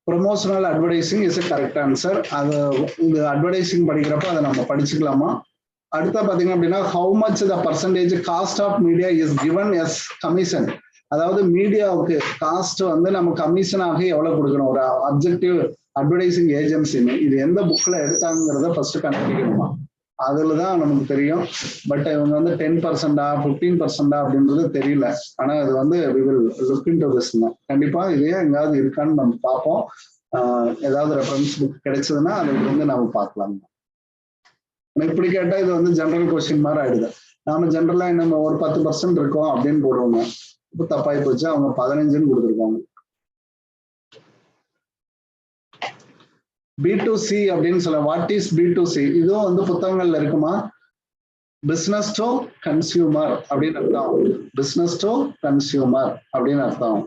Promotional advertising is a correct answer. அது இந்த அட்வர்டைசிங் படிக்கிறப்ப அதை நம்ம படிச்சுக்கலாமா. அடுத்த பாத்தீங்க அப்படின்னா, how much the percentage cost of media is given as commission. அதாவது மீடியாவுக்கு காஸ்ட் வந்து நம்ம கமிஷனாக எவ்வளவு கொடுக்கணும் ஒரு அப்ஜெக்டிவ் அட்வர்டைசிங் ஏஜென்சின்னு. இது எந்த புக்ல எடுத்தாங்கிறத ஃபர்ஸ்ட் கண்டுபிடிக்கணுமா, அதுலதான் நமக்கு தெரியும். பட் இவங்க வந்து 10%, 15% அப்படின்றது தெரியல. ஆனா இது வந்து we will look into this. கண்டிப்பா இதே எங்காவது இருக்கான்னு நம்ம பார்ப்போம். ஏதாவது ரெஃபரன்ஸ் புக் கிடைச்சதுன்னா அதை வந்து நம்ம பார்க்கலாம். இப்படி கேட்டா இது வந்து ஜெனரல் கொஸ்டின் மாதிரி ஆயிடுது. நாம ஜெனரலா நம்ம ஒரு 10% இருக்கோம் அப்படின்னு போடுவோங்க. இப்போ தப்பாயி போச்சு, அவங்க 15ன்னு கொடுத்துருக்காங்க. B2C அப்படின்னு சொல்ல, வாட் இஸ் B2C? இதுவும் வந்து புத்தகங்கள்ல இருக்குமா. பிசினஸ் டு கன்சியூமர் அப்படின்னு அர்த்தம். பிசினஸ் டு கன்சியூமர் அப்படின்னு அர்த்தம்.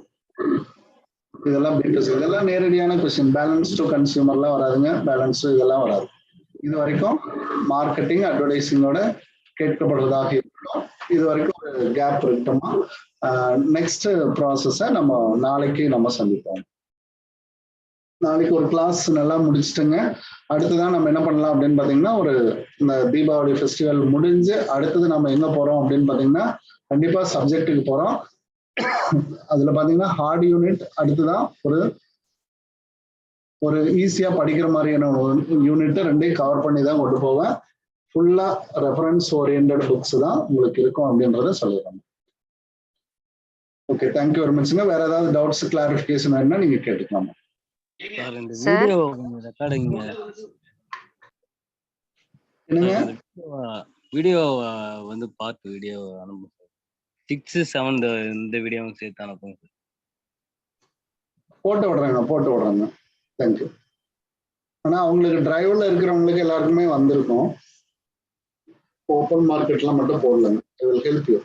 இதெல்லாம் B2C. இதெல்லாம் நேரடியான கொஸ்டின். பேலன்ஸ் டு கன்சியூமர்லாம் வராதுங்க, பேலன்ஸ் இதெல்லாம் வராது. இது வரைக்கும் மார்க்கெட்டிங் அட்வர்டைசிங்கோட கேட்கப்படுறதாக இருக்கணும். இது வரைக்கும் ஒரு கேப் இருக்கட்டுமா. நெக்ஸ்ட் ப்ராசஸை நம்ம நாளைக்கு நம்ம சந்திப்போம். நாளைக்கு ஒரு கிளாஸ் நல்லா முடிச்சுட்டுங்க. அடுத்துதான் நம்ம என்ன பண்ணலாம் அப்படின்னு பாத்தீங்கன்னா, ஒரு இந்த தீபாவளி ஃபெஸ்டிவல் முடிஞ்சு அடுத்தது நம்ம எங்க போறோம் அப்படின்னு பாத்தீங்கன்னா, கண்டிப்பா சப்ஜெக்டுக்கு போறோம். அதுல பாத்தீங்கன்னா ஹார்ட் யூனிட் அடுத்துதான் ஒரு ஈஸியா படிக்கிற மாதிரியான யூனிட் 2 கவர் பண்ணி தான் கொண்டு போவேன். ஃபுல்லா ரெஃபரன்ஸ் ஓரியன்டட் புக்ஸ் தான் உங்களுக்கு இருக்கும் அப்படின்றத சொல்லிடுறேன். ஓகே, தேங்க்யூ வெரி மச்ங்க. வேற ஏதாவது டவுட்ஸ் கிளாரிஃபிகேஷன் வேணும்னா நீங்க கேட்டுக்கலாம். வீடியோ வந்து பார்த்து வீடியோ அனுப்புங்க. 6, 7 இந்த வீடியோவும் சேர்த்து அனுப்புங்க. போட்டு விடுறேங்க. தேங்க்யூ. ஆனா அவங்களுக்கு டிரைவர்ல இருக்கிறவங்களுக்கு எல்லாருக்குமே வந்திருக்கும். ஓப்பன் மார்க்கெட்ல மட்டும் போடலங்க. I will help you.